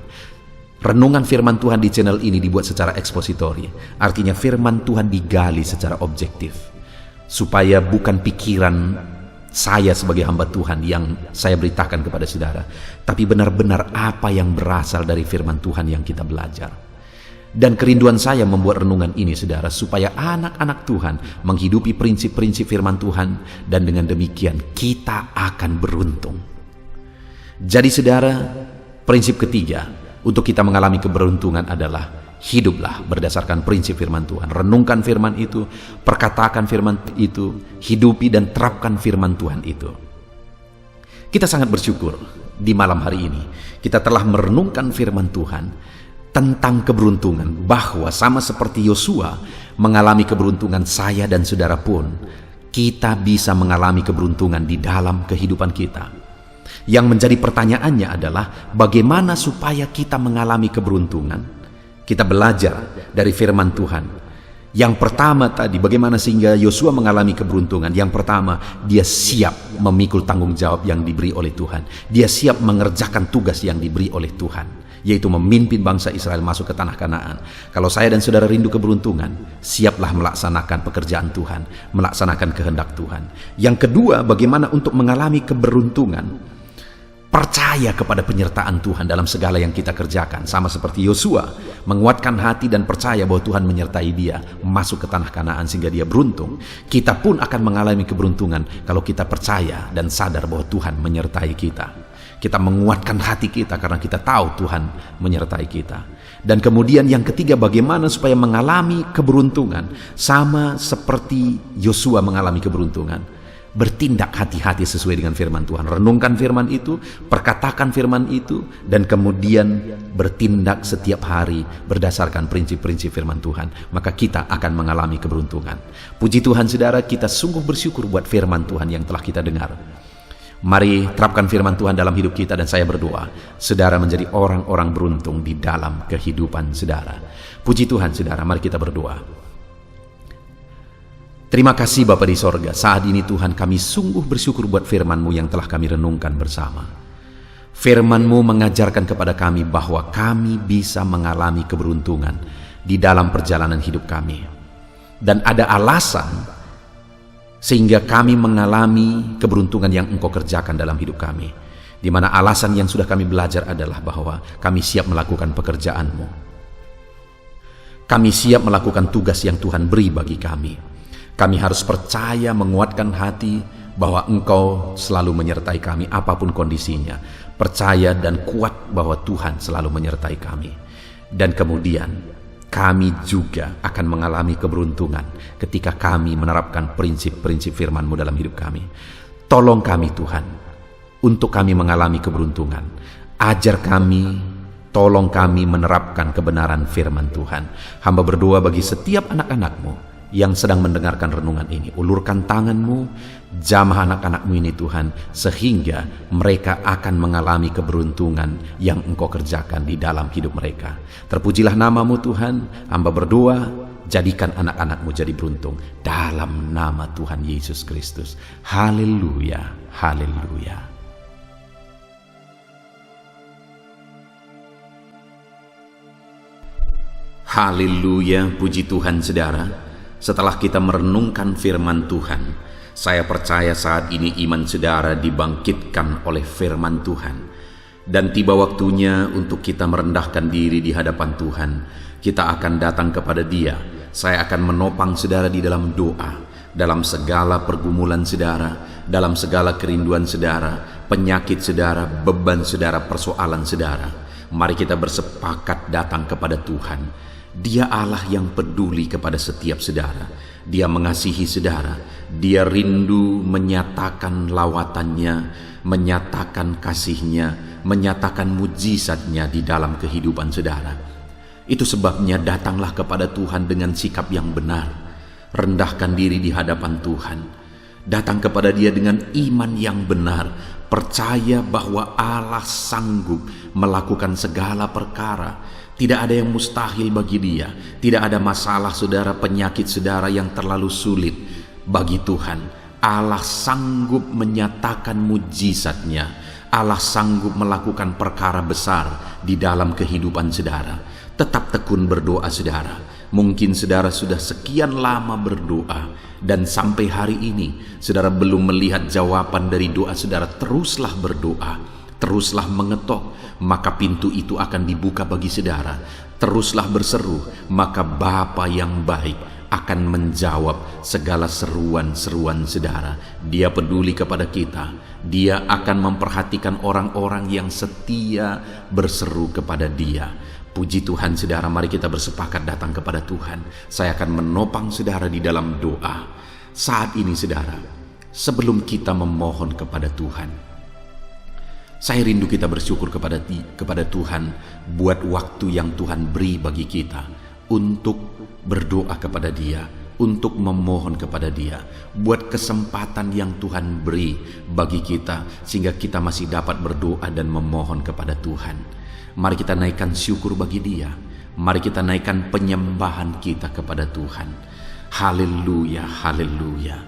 Renungan firman Tuhan di channel ini dibuat secara ekspositori. Artinya firman Tuhan digali secara objektif, supaya bukan pikiran saya sebagai hamba Tuhan yang saya beritakan kepada saudara, tapi benar-benar apa yang berasal dari firman Tuhan yang kita belajar. Dan kerinduan saya membuat renungan ini, saudara, supaya anak-anak Tuhan menghidupi prinsip-prinsip firman Tuhan, dan dengan demikian kita akan beruntung. Jadi saudara, prinsip ketiga untuk kita mengalami keberuntungan adalah hiduplah berdasarkan prinsip firman Tuhan. Renungkan firman itu, perkatakan firman itu, hidupi dan terapkan firman Tuhan itu. Kita sangat bersyukur di malam hari ini kita telah merenungkan firman Tuhan tentang keberuntungan, bahwa sama seperti Yosua mengalami keberuntungan, saya dan saudara pun kita bisa mengalami keberuntungan di dalam kehidupan kita. Yang menjadi pertanyaannya adalah bagaimana supaya kita mengalami keberuntungan? Kita belajar dari firman Tuhan. Yang pertama tadi, bagaimana sehingga Yosua mengalami keberuntungan? Yang pertama, dia siap memikul tanggung jawab yang diberi oleh Tuhan. Dia siap mengerjakan tugas yang diberi oleh Tuhan, yaitu memimpin bangsa Israel masuk ke tanah Kanaan. Kalau saya dan saudara rindu keberuntungan, siaplah melaksanakan pekerjaan Tuhan, melaksanakan kehendak Tuhan. Yang kedua, bagaimana untuk mengalami keberuntungan? Percaya kepada penyertaan Tuhan dalam segala yang kita kerjakan. Sama seperti Yosua, menguatkan hati dan percaya bahwa Tuhan menyertai dia masuk ke tanah Kanaan sehingga dia beruntung. Kita pun akan mengalami keberuntungan kalau kita percaya dan sadar bahwa Tuhan menyertai kita. Kita menguatkan hati kita karena kita tahu Tuhan menyertai kita. Dan kemudian yang ketiga, bagaimana supaya mengalami keberuntungan? Sama seperti Yosua mengalami keberuntungan. Bertindak hati-hati sesuai dengan firman Tuhan. Renungkan firman itu, perkatakan firman itu, dan kemudian bertindak setiap hari berdasarkan prinsip-prinsip firman Tuhan. Maka kita akan mengalami keberuntungan. Puji Tuhan, saudara, kita sungguh bersyukur buat firman Tuhan yang telah kita dengar. Mari terapkan firman Tuhan dalam hidup kita, dan saya berdoa saudara menjadi orang-orang beruntung di dalam kehidupan saudara. Puji Tuhan, saudara, mari kita berdoa. Terima kasih Bapa di sorga, saat ini Tuhan kami sungguh bersyukur buat firman-Mu yang telah kami renungkan bersama. Firman-Mu mengajarkan kepada kami bahwa kami bisa mengalami keberuntungan di dalam perjalanan hidup kami. Dan ada alasan sehingga kami mengalami keberuntungan yang Engkau kerjakan dalam hidup kami. Di mana alasan yang sudah kami belajar adalah bahwa kami siap melakukan pekerjaan-Mu. Kami siap melakukan tugas yang Tuhan beri bagi kami. Kami harus percaya, menguatkan hati bahwa Engkau selalu menyertai kami apapun kondisinya. Percaya dan kuat bahwa Tuhan selalu menyertai kami. Dan kemudian kami juga akan mengalami keberuntungan ketika kami menerapkan prinsip-prinsip firman-Mu dalam hidup kami. Tolong kami Tuhan untuk kami mengalami keberuntungan. Ajar kami, tolong kami menerapkan kebenaran firman Tuhan. Hamba berdoa bagi setiap anak-anak-Mu yang sedang mendengarkan renungan ini. Ulurkan tangan-Mu, jamah anak-anak-Mu ini Tuhan, sehingga mereka akan mengalami keberuntungan yang Engkau kerjakan di dalam hidup mereka. Terpujilah nama-Mu Tuhan. Hamba berdoa, jadikan anak-anak-Mu jadi beruntung dalam nama Tuhan Yesus Kristus. Haleluya, haleluya. Haleluya, puji Tuhan saudara. Setelah kita merenungkan firman Tuhan, saya percaya saat ini iman saudara dibangkitkan oleh firman Tuhan. Dan tiba waktunya untuk kita merendahkan diri di hadapan Tuhan. Kita akan datang kepada Dia. Saya akan menopang saudara di dalam doa, dalam segala pergumulan saudara, dalam segala kerinduan saudara, penyakit saudara, beban saudara, persoalan saudara. Mari kita bersepakat datang kepada Tuhan. Dia Allah yang peduli kepada setiap saudara. Dia mengasihi saudara. Dia rindu menyatakan lawatannya, menyatakan kasihnya, menyatakan mujizatnya di dalam kehidupan saudara. Itu sebabnya datanglah kepada Tuhan dengan sikap yang benar. Rendahkan diri di hadapan Tuhan. Datang kepada Dia dengan iman yang benar. Percaya bahwa Allah sanggup melakukan segala perkara. Tidak ada yang mustahil bagi Dia. Tidak ada masalah saudara, penyakit saudara yang terlalu sulit bagi Tuhan. Allah sanggup menyatakan mujizatnya. Allah sanggup melakukan perkara besar di dalam kehidupan saudara. Tetap tekun berdoa saudara. Mungkin saudara sudah sekian lama berdoa dan sampai hari ini saudara belum melihat jawaban dari doa saudara. Teruslah berdoa, teruslah mengetok, maka pintu itu akan dibuka bagi saudara. Teruslah berseru, maka Bapa yang baik akan menjawab segala seruan-seruan saudara. Dia peduli kepada kita. Dia akan memperhatikan orang-orang yang setia berseru kepada Dia. Puji Tuhan saudara, mari kita bersepakat datang kepada Tuhan. Saya akan menopang saudara di dalam doa. Saat ini saudara, sebelum kita memohon kepada Tuhan, saya rindu kita bersyukur kepada Tuhan buat waktu yang Tuhan beri bagi kita untuk berdoa kepada Dia, untuk memohon kepada Dia, buat kesempatan yang Tuhan beri bagi kita sehingga kita masih dapat berdoa dan memohon kepada Tuhan. Mari kita naikkan syukur bagi Dia. Mari kita naikkan penyembahan kita kepada Tuhan. Haleluya, haleluya.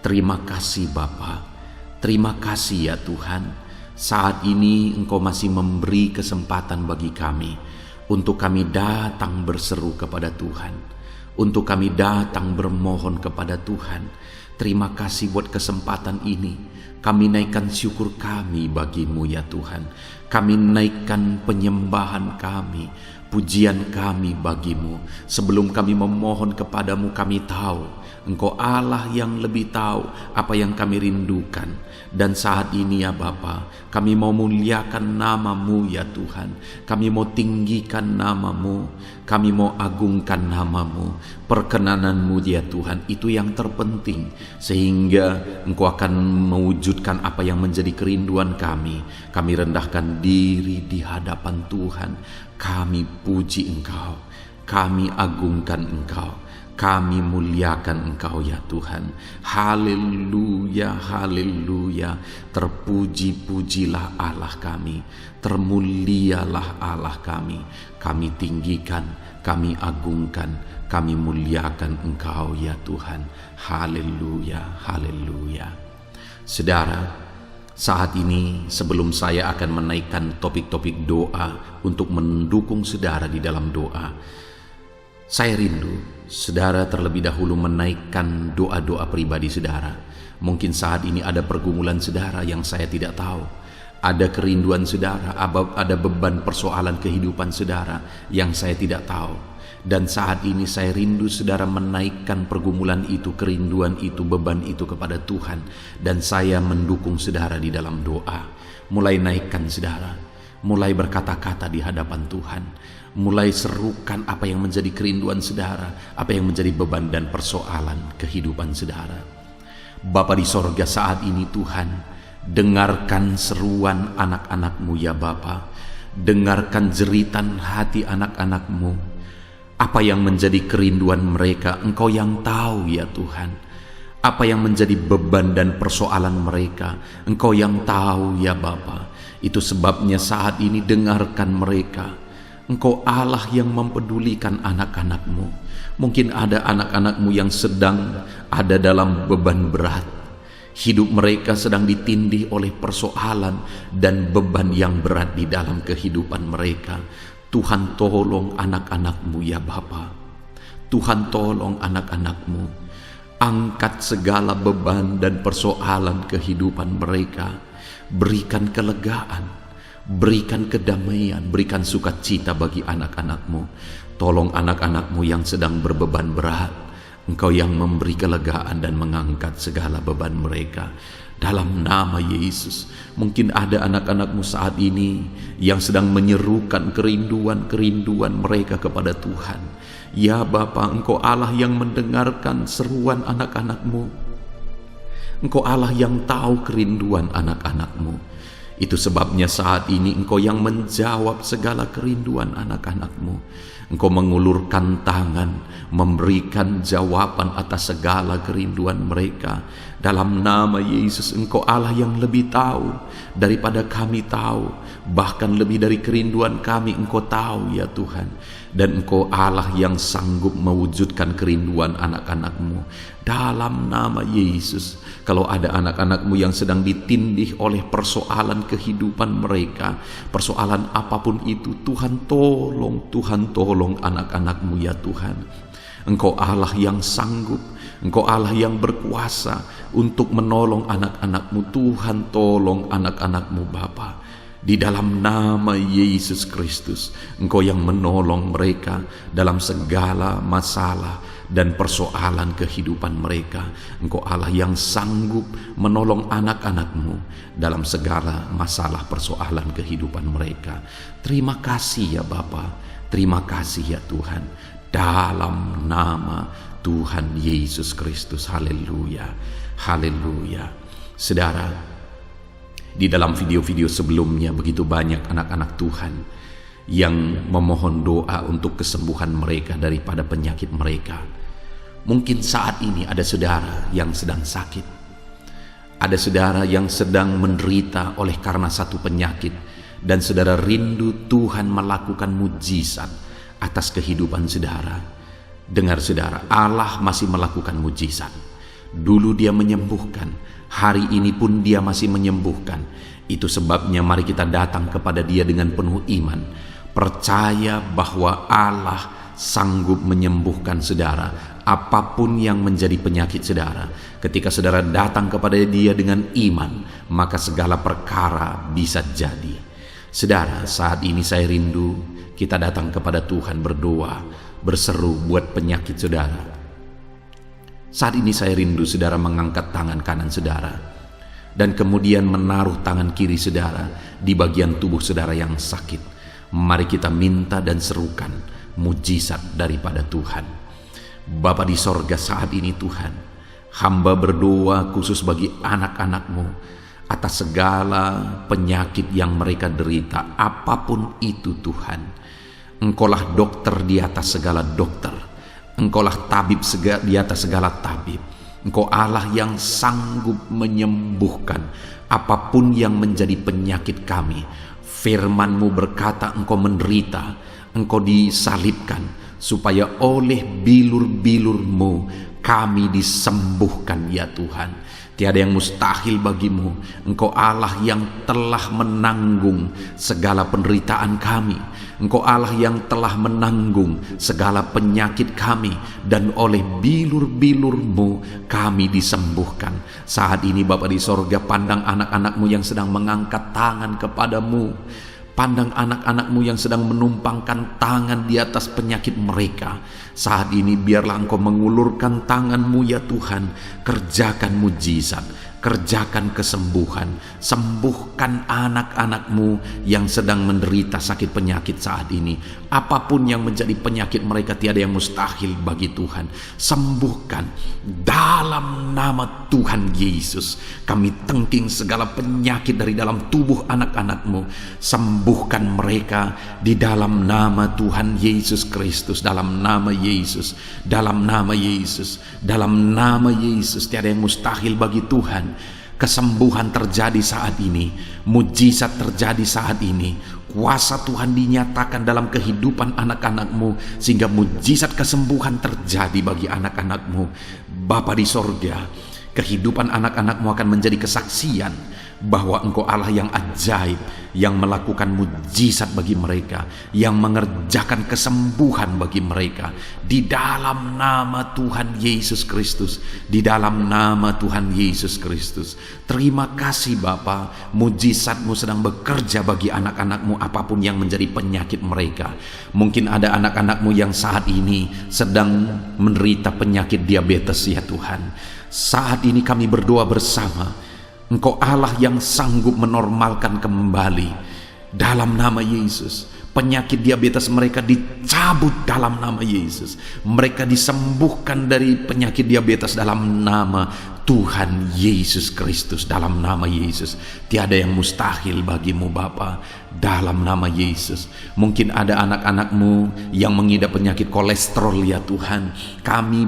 Terima kasih Bapa. Terima kasih ya Tuhan. Saat ini Engkau masih memberi kesempatan bagi kami untuk kami datang berseru kepada Tuhan, untuk kami datang bermohon kepada Tuhan. Terima kasih buat kesempatan ini. Kami naikkan syukur kami bagi-Mu ya Tuhan. Kami naikkan penyembahan kami, pujian kami bagi-Mu. Sebelum kami memohon kepadamu, kami tahu Engkau Allah yang lebih tahu apa yang kami rindukan. Dan saat ini ya Bapa, kami mau muliakan nama-Mu ya Tuhan. Kami mau tinggikan nama-Mu, kami mau agungkan nama-Mu. Perkenanan-Mu ya Tuhan, itu yang terpenting, sehingga Engkau akan mewujudkan apa yang menjadi kerinduan kami. Kami rendahkan diri di hadapan Tuhan. Kami puji Engkau, kami agungkan Engkau, kami muliakan Engkau ya Tuhan. Haleluya, haleluya. Terpuji-pujilah Allah kami, termulialah Allah kami. Kami tinggikan, kami agungkan, kami muliakan Engkau ya Tuhan. Haleluya, haleluya. Saudara, saat ini sebelum saya akan menaikkan topik-topik doa untuk mendukung saudara di dalam doa, saya rindu saudara terlebih dahulu menaikkan doa-doa pribadi saudara. Mungkin saat ini ada pergumulan saudara yang saya tidak tahu. Ada kerinduan saudara, ada beban persoalan kehidupan saudara yang saya tidak tahu. Dan saat ini saya rindu saudara menaikkan pergumulan itu, kerinduan itu, beban itu kepada Tuhan. Dan saya mendukung saudara di dalam doa. Mulai naikkan saudara, mulai berkata-kata di hadapan Tuhan. Mulai serukan apa yang menjadi kerinduan saudara, apa yang menjadi beban dan persoalan kehidupan saudara. Bapa di sorga, saat ini Tuhan, dengarkan seruan anak-anak-Mu ya Bapa. Dengarkan jeritan hati anak-anak-Mu. Apa yang menjadi kerinduan mereka, Engkau yang tahu ya Tuhan. Apa yang menjadi beban dan persoalan mereka, Engkau yang tahu ya Bapa. Itu sebabnya saat ini dengarkan mereka. Engkau Allah yang mempedulikan anak-anak-Mu. Mungkin ada anak-anak-Mu yang sedang ada dalam beban berat. Hidup mereka sedang ditindih oleh persoalan dan beban yang berat di dalam kehidupan mereka. Tuhan tolong anak-anak-Mu ya Bapa. Tuhan tolong anak-anak-Mu. Angkat segala beban dan persoalan kehidupan mereka. Berikan kelegaan. Berikan kedamaian, berikan sukacita bagi anak-anak-Mu. Tolong anak-anak-Mu yang sedang berbeban berat. Engkau yang memberi kelegaan dan mengangkat segala beban mereka. Dalam nama Yesus, mungkin ada anak-anak-Mu saat ini yang sedang menyerukan kerinduan-kerinduan mereka kepada Tuhan. Ya Bapa, Engkau Allah yang mendengarkan seruan anak-anak-Mu. Engkau Allah yang tahu kerinduan anak-anak-Mu. Itu sebabnya saat ini Engkau yang menjawab segala kerinduan anak-anak-Mu. Engkau mengulurkan tangan, memberikan jawaban atas segala kerinduan mereka. Dalam nama Yesus, Engkau Allah yang lebih tahu daripada kami tahu. Bahkan lebih dari kerinduan kami Engkau tahu ya Tuhan. Dan Engkau Allah yang sanggup mewujudkan kerinduan anak-anak-Mu. Dalam nama Yesus, kalau ada anak-anak-Mu yang sedang ditindih oleh persoalan kehidupan mereka, persoalan apapun itu, Tuhan tolong anak-anak-Mu ya Tuhan. Engkau Allah yang sanggup, Engkau Allah yang berkuasa untuk menolong anak-anak-Mu. Tuhan tolong anak-anak-Mu Bapa. Di dalam nama Yesus Kristus, Engkau yang menolong mereka dalam segala masalah dan persoalan kehidupan mereka. Engkau Allah yang sanggup menolong anak-anak-Mu dalam segala masalah persoalan kehidupan mereka. Terima kasih ya Bapa, terima kasih ya Tuhan. Dalam nama Tuhan Yesus Kristus, haleluya, haleluya. Saudara, di dalam video-video sebelumnya begitu banyak anak-anak Tuhan yang memohon doa untuk kesembuhan mereka daripada penyakit mereka. Mungkin saat ini ada saudara yang sedang sakit. Ada saudara yang sedang menderita oleh karena satu penyakit. Dan saudara rindu Tuhan melakukan mujizat atas kehidupan saudara. Dengar saudara, Allah masih melakukan mujizat. Dulu Dia menyembuhkan, hari ini pun Dia masih menyembuhkan. Itu sebabnya mari kita datang kepada Dia dengan penuh iman, percaya bahwa Allah sanggup menyembuhkan saudara apapun yang menjadi penyakit saudara. Ketika saudara datang kepada Dia dengan iman, maka segala perkara bisa jadi. Saudara, saat ini saya rindu kita datang kepada Tuhan berdoa, berseru buat penyakit saudara. Saat ini saya rindu saudara mengangkat tangan kanan saudara dan kemudian menaruh tangan kiri saudara di bagian tubuh saudara yang sakit. Mari kita minta dan serukan mujizat daripada Tuhan. Bapa di sorga, saat ini Tuhan, hamba berdoa khusus bagi anak-anak-Mu atas segala penyakit yang mereka derita, apapun itu Tuhan. Engkaulah dokter di atas segala dokter, Engkaulah tabib di atas segala tabib. Engkau Allah yang sanggup menyembuhkan apapun yang menjadi penyakit kami. Firman-Mu berkata Engkau menderita, Engkau disalibkan, supaya oleh bilur-bilur-Mu kami disembuhkan ya Tuhan. Tiada yang mustahil bagimu. Engkau Allah yang telah menanggung segala penderitaan kami. Engkau Allah yang telah menanggung segala penyakit kami. Dan oleh bilur-bilur-Mu kami disembuhkan. Saat ini Bapa di sorga, pandang anak-anak-Mu yang sedang mengangkat tangan kepadamu. Pandang anak-anak-Mu yang sedang menumpangkan tangan di atas penyakit mereka. Saat ini biarlah Engkau mengulurkan tangan-Mu ya Tuhan. Kerjakan mujizat, kerjakan kesembuhan. Sembuhkan anak-anak-Mu yang sedang menderita sakit penyakit saat ini. Apapun yang menjadi penyakit mereka, tiada yang mustahil bagi Tuhan. Sembuhkan dalam nama Tuhan Yesus. Kami tengking segala penyakit dari dalam tubuh anak-anak-Mu. Sembuhkan mereka di dalam nama Tuhan Yesus Kristus. Dalam nama Yesus, dalam nama Yesus, dalam nama Yesus. Tiada yang mustahil bagi Tuhan. Kesembuhan terjadi saat ini, mujizat terjadi saat ini. Kuasa Tuhan dinyatakan dalam kehidupan anak-anak-Mu, sehingga mujizat kesembuhan terjadi bagi anak-anak-Mu. Bapa di sorga, kehidupan anak-anak-Mu akan menjadi kesaksian bahwa Engkau Allah yang ajaib, yang melakukan mujizat bagi mereka, yang mengerjakan kesembuhan bagi mereka. Di dalam nama Tuhan Yesus Kristus, di dalam nama Tuhan Yesus Kristus. Terima kasih Bapa, mujizat-Mu sedang bekerja bagi anak-anak-Mu apapun yang menjadi penyakit mereka. Mungkin ada anak-anak-Mu yang saat ini sedang menderita penyakit diabetes ya Tuhan. Saat ini kami berdoa bersama, Engkau Allah yang sanggup menormalkan kembali dalam nama Yesus. Penyakit diabetes mereka dicabut dalam nama Yesus. Mereka disembuhkan dari penyakit diabetes dalam nama Tuhan Yesus Kristus, dalam nama Yesus. Tiada yang mustahil bagimu Bapa, dalam nama Yesus. Mungkin ada anak-anak-Mu yang mengidap penyakit kolesterol ya Tuhan. Kami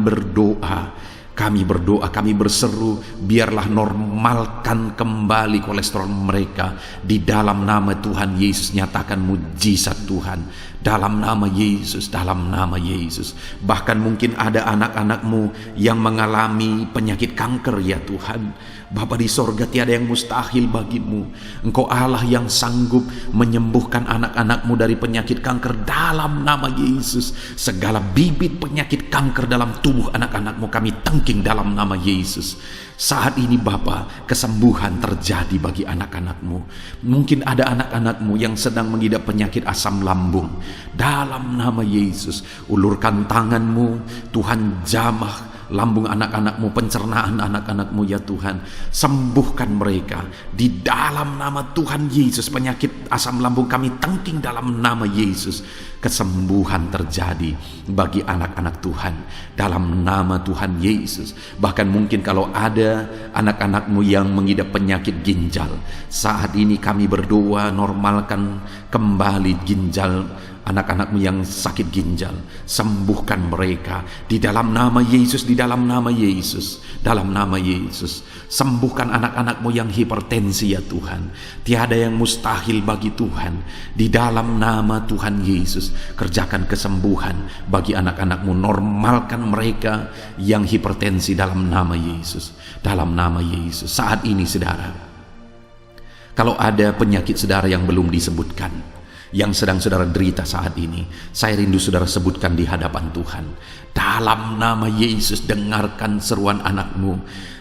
berdoa, kami berseru, biarlah normalkan kembali kolesterol mereka. Di dalam nama Tuhan Yesus, nyatakan mujizat Tuhan. Dalam nama Yesus, dalam nama Yesus. Bahkan mungkin ada anak-anak-Mu yang mengalami penyakit kanker ya Tuhan. Bapa di sorga, tiada yang mustahil bagimu. Engkau Allah yang sanggup menyembuhkan anak-anak-Mu dari penyakit kanker dalam nama Yesus. Segala bibit penyakit kanker dalam tubuh anak-anak-Mu kami tangking dalam nama Yesus. Saat ini Bapa, kesembuhan terjadi bagi anak-anak-Mu. Mungkin ada anak-anak-Mu yang sedang mengidap penyakit asam lambung. Dalam nama Yesus, ulurkan tangan-Mu, Tuhan jamah lambung anak-anak-Mu, pencernaan anak-anak-Mu ya Tuhan. Sembuhkan mereka di dalam nama Tuhan Yesus. Penyakit asam lambung kami tangking dalam nama Yesus. Kesembuhan terjadi bagi anak-anak Tuhan dalam nama Tuhan Yesus. Bahkan mungkin kalau ada anak-anak-Mu yang mengidap penyakit ginjal, saat ini kami berdoa, normalkan kembali ginjal anak-anak-Mu yang sakit ginjal. Sembuhkan mereka di dalam nama Yesus, di dalam nama Yesus, dalam nama Yesus. Sembuhkan anak-anak-Mu yang hipertensi ya Tuhan. Tiada yang mustahil bagi Tuhan. Di dalam nama Tuhan Yesus, kerjakan kesembuhan bagi anak-anak-Mu. Normalkan mereka yang hipertensi dalam nama Yesus, dalam nama Yesus. Saat ini saudara, kalau ada penyakit saudara yang belum disebutkan, yang sedang saudara derita saat ini, saya rindu saudara sebutkan di hadapan Tuhan. Dalam nama Yesus, dengarkan seruan anak-Mu.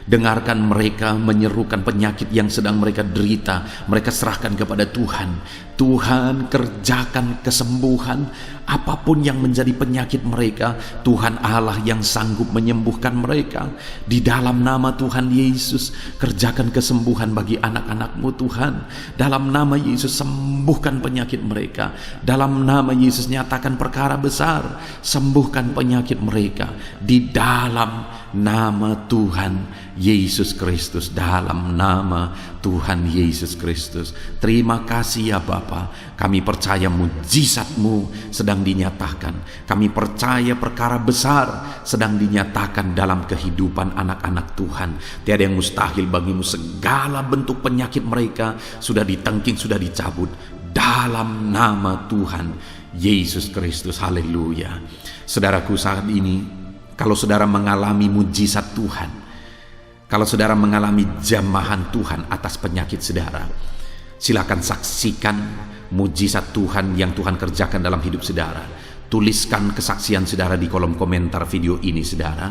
Dengarkan mereka menyerukan penyakit yang sedang mereka derita. Mereka serahkan kepada Tuhan. Tuhan, kerjakan kesembuhan apapun yang menjadi penyakit mereka. Tuhan Allah yang sanggup menyembuhkan mereka. Di dalam nama Tuhan Yesus, kerjakan kesembuhan bagi anak-anak-Mu Tuhan. Dalam nama Yesus, sembuhkan penyakit mereka. Dalam nama Yesus, nyatakan perkara besar. Sembuhkan penyakit mereka. Di dalam nama Tuhan Yesus Kristus, dalam nama Tuhan Yesus Kristus. Terima kasih ya Bapa. Kami percaya mujizat-Mu sedang dinyatakan. Kami percaya perkara besar sedang dinyatakan dalam kehidupan anak-anak Tuhan. Tiada yang mustahil bagimu. Segala bentuk penyakit mereka sudah ditangking, sudah dicabut dalam nama Tuhan Yesus Kristus. Haleluya. Saudaraku, saat ini kalau saudara mengalami mujizat Tuhan, kalau saudara mengalami jamahan Tuhan atas penyakit saudara, silakan saksikan mujizat Tuhan yang Tuhan kerjakan dalam hidup saudara. Tuliskan kesaksian saudara di kolom komentar video ini saudara,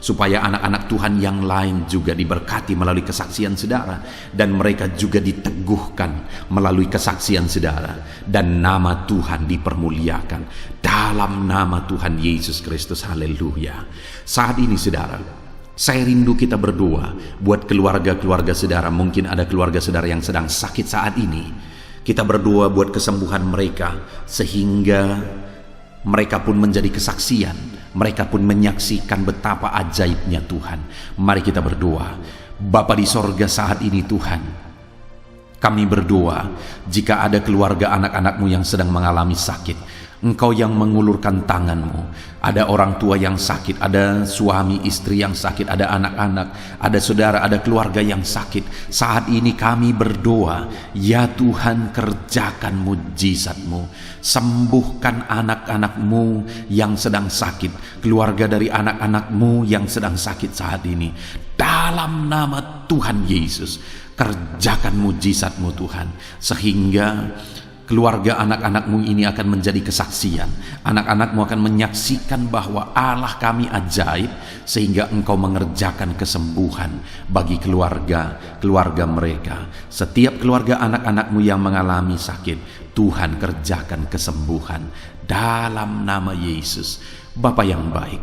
supaya anak-anak Tuhan yang lain juga diberkati melalui kesaksian saudara, dan mereka juga diteguhkan melalui kesaksian saudara, dan nama Tuhan dipermuliakan dalam nama Tuhan Yesus Kristus. Haleluya. Saat ini saudara, saya rindu kita berdoa buat keluarga-keluarga saudara. Mungkin ada keluarga saudara yang sedang sakit saat ini. Kita berdoa buat kesembuhan mereka, sehingga mereka pun menjadi kesaksian. Mereka pun menyaksikan betapa ajaibnya Tuhan. Mari kita berdoa. Bapa di sorga, saat ini Tuhan, kami berdoa jika ada keluarga anak-anak-Mu yang sedang mengalami sakit, Engkau yang mengulurkan tangan-Mu. Ada orang tua yang sakit, ada suami istri yang sakit, ada anak-anak, ada saudara, ada keluarga yang sakit. Saat ini kami berdoa, ya Tuhan, kerjakan mujizat-Mu. Sembuhkan anak-anak-Mu yang sedang sakit, keluarga dari anak-anak-Mu yang sedang sakit saat ini. dalam nama Tuhan Yesus. Kerjakan mujizat-Mu Tuhan, sehingga keluarga anak-anak-Mu ini akan menjadi kesaksian. Anak-anak-Mu akan menyaksikan bahwa Allah kami ajaib, sehingga Engkau mengerjakan kesembuhan bagi keluarga mereka. Setiap keluarga anak-anak-Mu yang mengalami sakit, Tuhan kerjakan kesembuhan dalam nama Yesus. Bapa yang baik,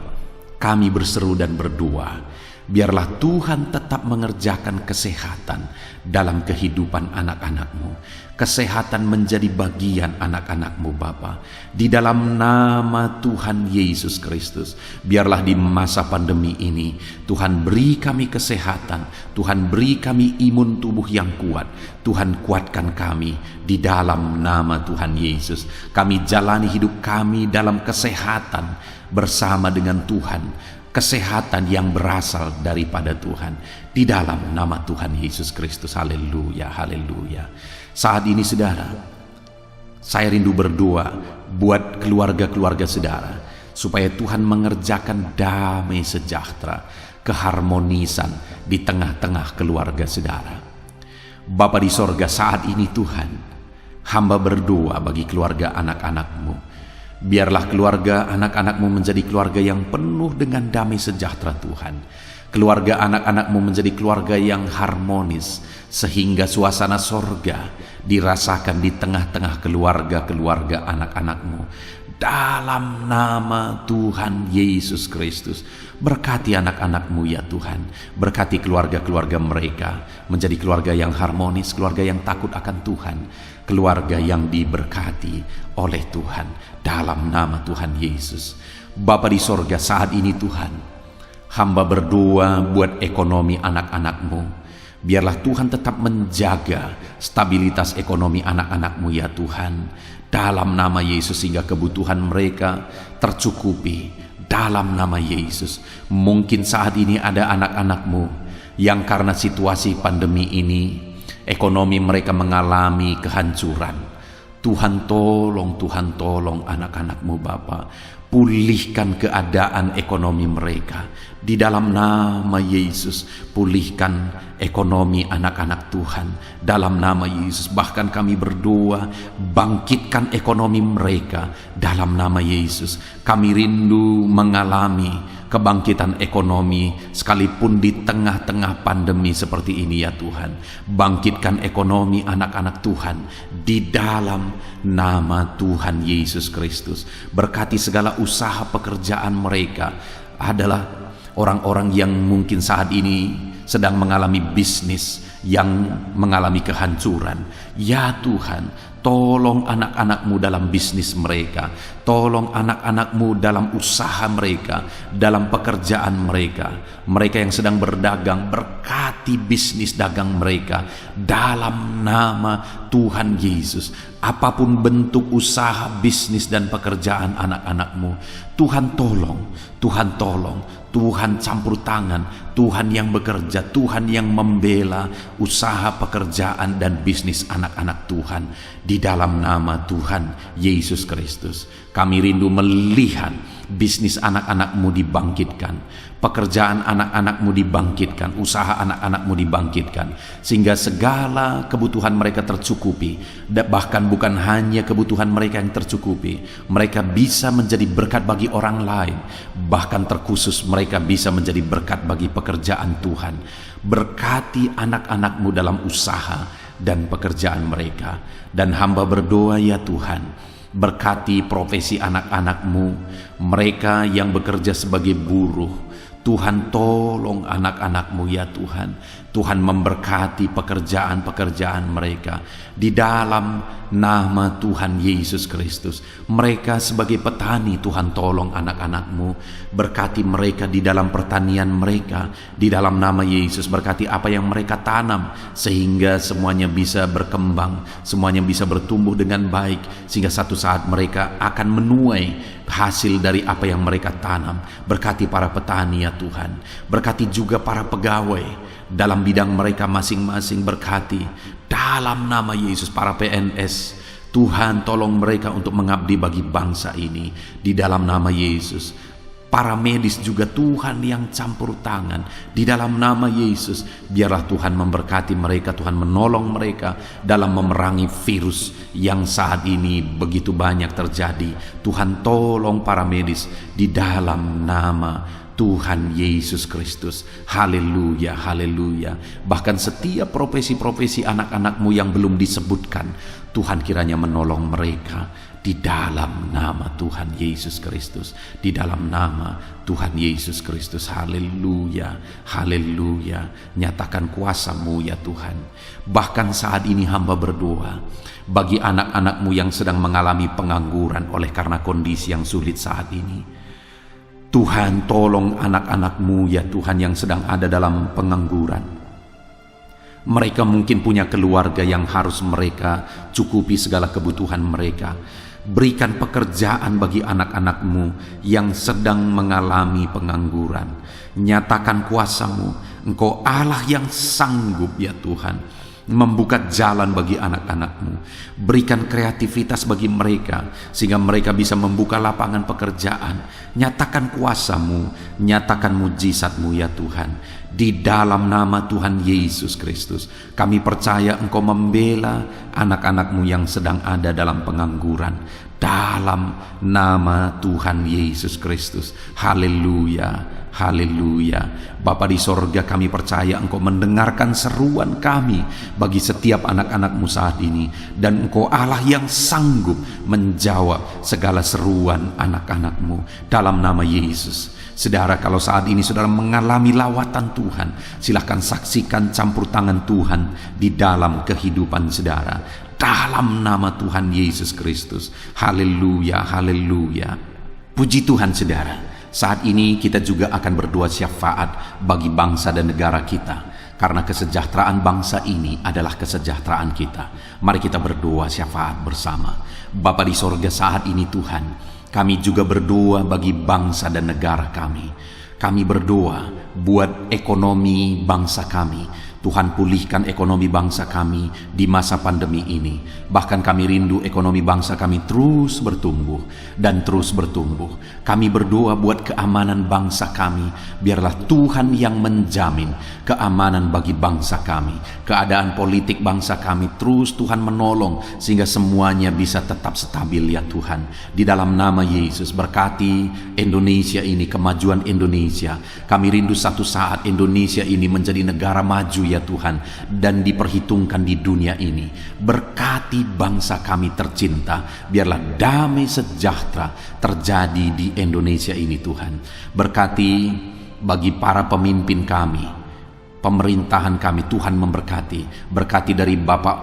kami berseru dan berdoa, biarlah Tuhan tetap mengerjakan kesehatan dalam kehidupan anak-anak-Mu. Kesehatan menjadi bagian anak-anak-Mu Bapa. Di dalam nama Tuhan Yesus Kristus, biarlah di masa pandemi ini Tuhan beri kami kesehatan, Tuhan beri kami imun tubuh yang kuat. Tuhan kuatkan kami di dalam nama Tuhan Yesus. Kami jalani hidup kami dalam kesehatan bersama dengan Tuhan. Kesehatan yang berasal daripada Tuhan, di dalam nama Tuhan Yesus Kristus. Haleluya, haleluya. Saat ini saudara, saya rindu berdoa buat keluarga-keluarga saudara, supaya Tuhan mengerjakan damai sejahtera, keharmonisan di tengah-tengah keluarga saudara. Bapa di sorga, saat ini Tuhan, hamba berdoa bagi keluarga anak-anak-Mu. Biarlah keluarga anak-anak-Mu menjadi keluarga yang penuh dengan damai sejahtera Tuhan. Keluarga anak-anak-Mu menjadi keluarga yang harmonis, sehingga suasana sorga dirasakan di tengah-tengah keluarga-keluarga anak-anak-Mu. Dalam nama Tuhan Yesus Kristus, berkati anak-anak-Mu ya Tuhan. Berkati keluarga-keluarga mereka menjadi keluarga yang harmonis, keluarga yang takut akan Tuhan, keluarga yang diberkati oleh Tuhan, dalam nama Tuhan Yesus. Bapa di sorga, saat ini Tuhan, hamba berdoa buat ekonomi anak-anak-Mu. Biarlah Tuhan tetap menjaga stabilitas ekonomi anak-anak-Mu ya Tuhan, dalam nama Yesus, sehingga kebutuhan mereka tercukupi dalam nama Yesus. Mungkin saat ini ada anak-anak-Mu yang karena situasi pandemi ini ekonomi mereka mengalami kehancuran. Tuhan tolong anak-anak-Mu Bapa. Pulihkan keadaan ekonomi mereka di dalam nama Yesus. Pulihkan ekonomi anak-anak Tuhan dalam nama Yesus. Bahkan kami berdoa, bangkitkan ekonomi mereka dalam nama Yesus. Kami rindu mengalami kebangkitan ekonomi sekalipun di tengah-tengah pandemi seperti ini ya Tuhan. Bangkitkan ekonomi anak-anak Tuhan di dalam nama Tuhan Yesus Kristus. Berkati segala usaha pekerjaan mereka. Adalah orang-orang yang mungkin saat ini sedang mengalami bisnis yang mengalami kehancuran. Ya Tuhan, tolong anak-anak-Mu dalam bisnis mereka. Tolong anak-anak-Mu dalam usaha mereka, dalam pekerjaan mereka. Mereka yang sedang berdagang, berkati bisnis dagang mereka dalam nama Tuhan Yesus. Apapun bentuk usaha, bisnis dan pekerjaan anak-anak-Mu, Tuhan tolong, Tuhan tolong, Tuhan campur tangan, Tuhan yang bekerja, Tuhan yang membela usaha, pekerjaan dan bisnis anak-anak Tuhan di dalam nama Tuhan Yesus Kristus. Kami rindu melihat bisnis anak-anak-Mu dibangkitkan, pekerjaan anak-anak-Mu dibangkitkan, usaha anak-anak-Mu dibangkitkan, sehingga segala kebutuhan mereka tercukupi. Bahkan bukan hanya kebutuhan mereka yang tercukupi, mereka bisa menjadi berkat bagi orang lain. Bahkan terkhusus mereka bisa menjadi berkat bagi pekerjaan Tuhan. Berkati anak-anak-Mu dalam usaha dan pekerjaan mereka. Dan hamba berdoa ya Tuhan, berkati profesi anak-anak-Mu, mereka yang bekerja sebagai buruh. Tuhan tolong anak-anak-Mu ya Tuhan. Tuhan memberkati pekerjaan-pekerjaan mereka di dalam nama Tuhan Yesus Kristus. Mereka sebagai petani, Tuhan tolong anak-anak-Mu. Berkati mereka di dalam pertanian mereka di dalam nama Yesus. Berkati apa yang mereka tanam sehingga semuanya bisa berkembang, semuanya bisa bertumbuh dengan baik, sehingga satu saat mereka akan menuai hasil dari apa yang mereka tanam. Berkati para petani ya Tuhan. Berkati juga para pegawai dalam bidang mereka masing-masing. Berkati dalam nama Yesus para PNS. Tuhan tolong mereka untuk mengabdi bagi bangsa ini di dalam nama Yesus. para medis juga Tuhan yang campur tangan. Di dalam nama Yesus, biarlah Tuhan memberkati mereka, Tuhan menolong mereka dalam memerangi virus yang saat ini begitu banyak terjadi. Tuhan tolong para medis di dalam nama Tuhan Yesus Kristus. Haleluya, haleluya. Bahkan setiap profesi-profesi anak-anakmu yang belum disebutkan, Tuhan kiranya menolong mereka di dalam nama Tuhan Yesus Kristus. Di dalam nama Tuhan Yesus Kristus. Haleluya, haleluya. Nyatakan kuasa-Mu ya Tuhan. Bahkan saat ini hamba berdoa bagi anak-anakmu yang sedang mengalami pengangguran oleh karena kondisi yang sulit saat ini. Tuhan, tolong anak-anakmu ya Tuhan yang sedang ada dalam pengangguran. Mereka mungkin punya keluarga yang harus mereka cukupi segala kebutuhan mereka. Berikan pekerjaan bagi anak-anakmu yang sedang mengalami pengangguran. Nyatakan kuasa-Mu. Engkau Allah yang sanggup ya Tuhan membuka jalan bagi anak-anakmu. Berikan kreativitas bagi mereka sehingga mereka bisa membuka lapangan pekerjaan. Nyatakan kuasa-Mu, nyatakan mujizat-Mu ya Tuhan. Di dalam nama Tuhan Yesus Kristus, kami percaya Engkau membela anak-anakmu yang sedang ada dalam pengangguran. Dalam nama Tuhan Yesus Kristus. Haleluya, haleluya. Bapa di sorga, kami percaya Engkau mendengarkan seruan kami bagi setiap anak-anakmu saat ini. Dan Engkau Allah yang sanggup menjawab segala seruan anak-anakmu dalam nama Yesus. Saudara, kalau saat ini saudara mengalami lawatan Tuhan, silahkan saksikan campur tangan Tuhan di dalam kehidupan saudara. Dalam nama Tuhan Yesus Kristus. Haleluya, haleluya. Puji Tuhan saudara. Saat ini kita juga akan berdoa syafaat bagi bangsa dan negara kita. Karena kesejahteraan bangsa ini adalah kesejahteraan kita. Mari kita berdoa syafaat bersama. Bapa di sorga, saat ini Tuhan, kami juga berdoa bagi bangsa dan negara kami. Kami berdoa buat ekonomi bangsa kami. Tuhan, pulihkan ekonomi bangsa kami di masa pandemi ini. Bahkan kami rindu ekonomi bangsa kami terus bertumbuh dan terus bertumbuh. Kami berdoa buat keamanan bangsa kami. Biarlah Tuhan yang menjamin keamanan bagi bangsa kami. Keadaan politik bangsa kami terus Tuhan menolong sehingga semuanya bisa tetap stabil ya Tuhan. Di dalam nama Yesus, berkati Indonesia ini, kemajuan Indonesia. Kami rindu satu saat Indonesia ini menjadi negara maju ya Tuhan, dan diperhitungkan di dunia ini. Berkati bangsa kami tercinta, biarlah damai sejahtera terjadi di Indonesia ini Tuhan. Berkati bagi para pemimpin kami, pemerintahan kami, Tuhan memberkati. Berkati dari Bapak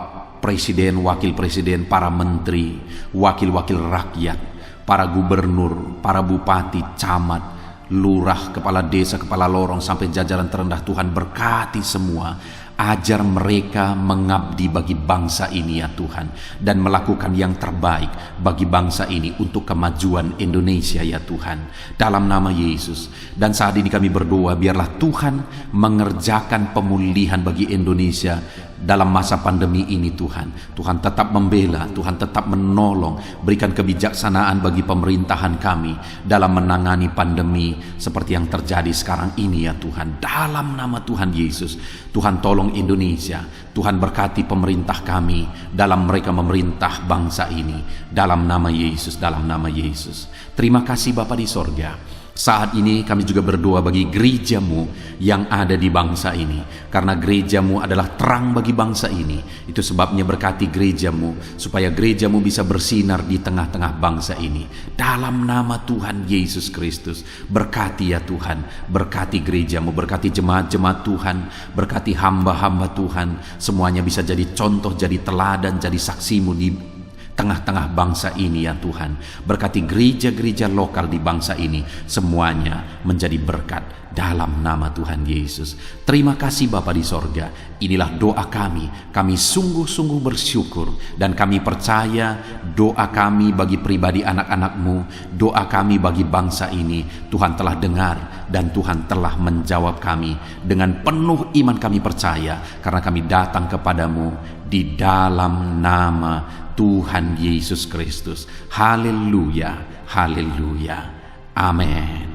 Presiden, Wakil Presiden, para menteri, wakil-wakil rakyat, para gubernur, para bupati, camat, lurah, kepala desa, kepala lorong, sampai jajaran terendah. Tuhan berkati semua. Ajar mereka mengabdi bagi bangsa ini ya Tuhan, dan melakukan yang terbaik bagi bangsa ini untuk kemajuan Indonesia ya Tuhan, dalam nama Yesus. Dan saat ini kami berdoa, biarlah Tuhan mengerjakan pemulihan bagi Indonesia dalam masa pandemi ini Tuhan. Tuhan tetap membela, Tuhan tetap menolong. Berikan kebijaksanaan bagi pemerintahan kami dalam menangani pandemi seperti yang terjadi sekarang ini ya Tuhan. Dalam nama Tuhan Yesus, Tuhan tolong Indonesia. Tuhan berkati pemerintah kami dalam mereka memerintah bangsa ini. Dalam nama Yesus, dalam nama Yesus. Terima kasih Bapa di sorga. Saat ini kami juga berdoa bagi gereja-Mu yang ada di bangsa ini. Karena gereja-Mu adalah terang bagi bangsa ini. Itu sebabnya berkati gereja-Mu, supaya gereja-Mu bisa bersinar di tengah-tengah bangsa ini. Dalam nama Tuhan Yesus Kristus, berkati ya Tuhan. Berkati gereja-Mu, berkati jemaat-jemaat Tuhan, berkati hamba-hamba Tuhan. Semuanya bisa jadi contoh, jadi teladan, jadi saksi-Mu di tengah-tengah bangsa ini ya Tuhan. Berkati gereja-gereja lokal di bangsa ini, semuanya menjadi berkat dalam nama Tuhan Yesus. Terima kasih Bapa di sorga. Inilah doa kami. Kami sungguh-sungguh bersyukur, dan kami percaya doa kami bagi pribadi anak-anak-Mu, doa kami bagi bangsa ini, Tuhan telah dengar dan Tuhan telah menjawab kami. Dengan penuh iman kami percaya, karena kami datang kepadamu di dalam nama Tuhan Yesus Kristus. Haleluya, haleluya, amin.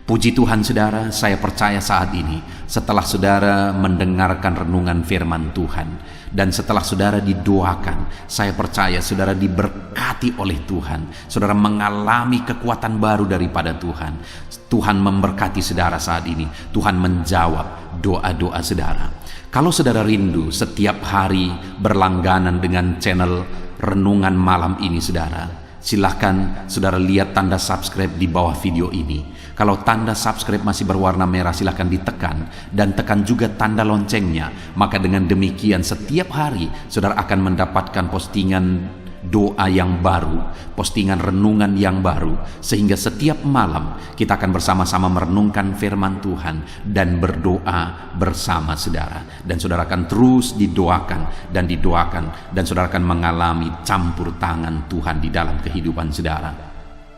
Puji Tuhan saudara, saya percaya saat ini setelah saudara mendengarkan renungan firman Tuhan dan setelah saudara didoakan, saya percaya saudara diberkati oleh Tuhan. Saudara mengalami kekuatan baru daripada Tuhan. Tuhan memberkati saudara saat ini. Tuhan menjawab doa-doa saudara. Kalau saudara rindu setiap hari berlangganan dengan channel renungan malam ini saudara, silahkan saudara lihat tanda subscribe di bawah video ini. Kalau tanda subscribe masih berwarna merah, silahkan ditekan dan tekan juga tanda loncengnya. Maka dengan demikian setiap hari saudara akan mendapatkan postingan doa yang baru, postingan renungan yang baru, sehingga setiap malam kita akan bersama-sama merenungkan firman Tuhan dan berdoa bersama saudara. Dan saudara akan terus didoakan dan didoakan, dan saudara akan mengalami campur tangan Tuhan di dalam kehidupan saudara.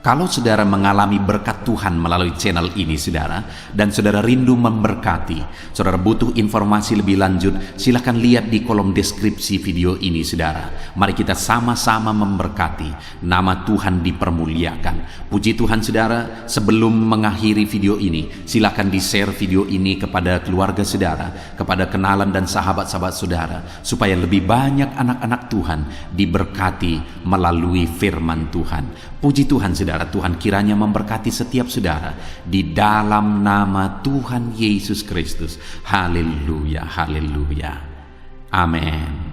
Kalau saudara mengalami berkat Tuhan melalui channel ini saudara, dan saudara rindu memberkati, saudara butuh informasi lebih lanjut, silakan lihat di kolom deskripsi video ini saudara. Mari kita sama-sama memberkati, nama Tuhan dipermuliakan. Puji Tuhan saudara, sebelum mengakhiri video ini, silakan di-share video ini kepada keluarga saudara, kepada kenalan dan sahabat-sahabat saudara, supaya lebih banyak anak-anak Tuhan diberkati melalui firman Tuhan. Puji Tuhan saudara, Tuhan kiranya memberkati setiap saudara di dalam nama Tuhan Yesus Kristus. Haleluya, haleluya. Amin.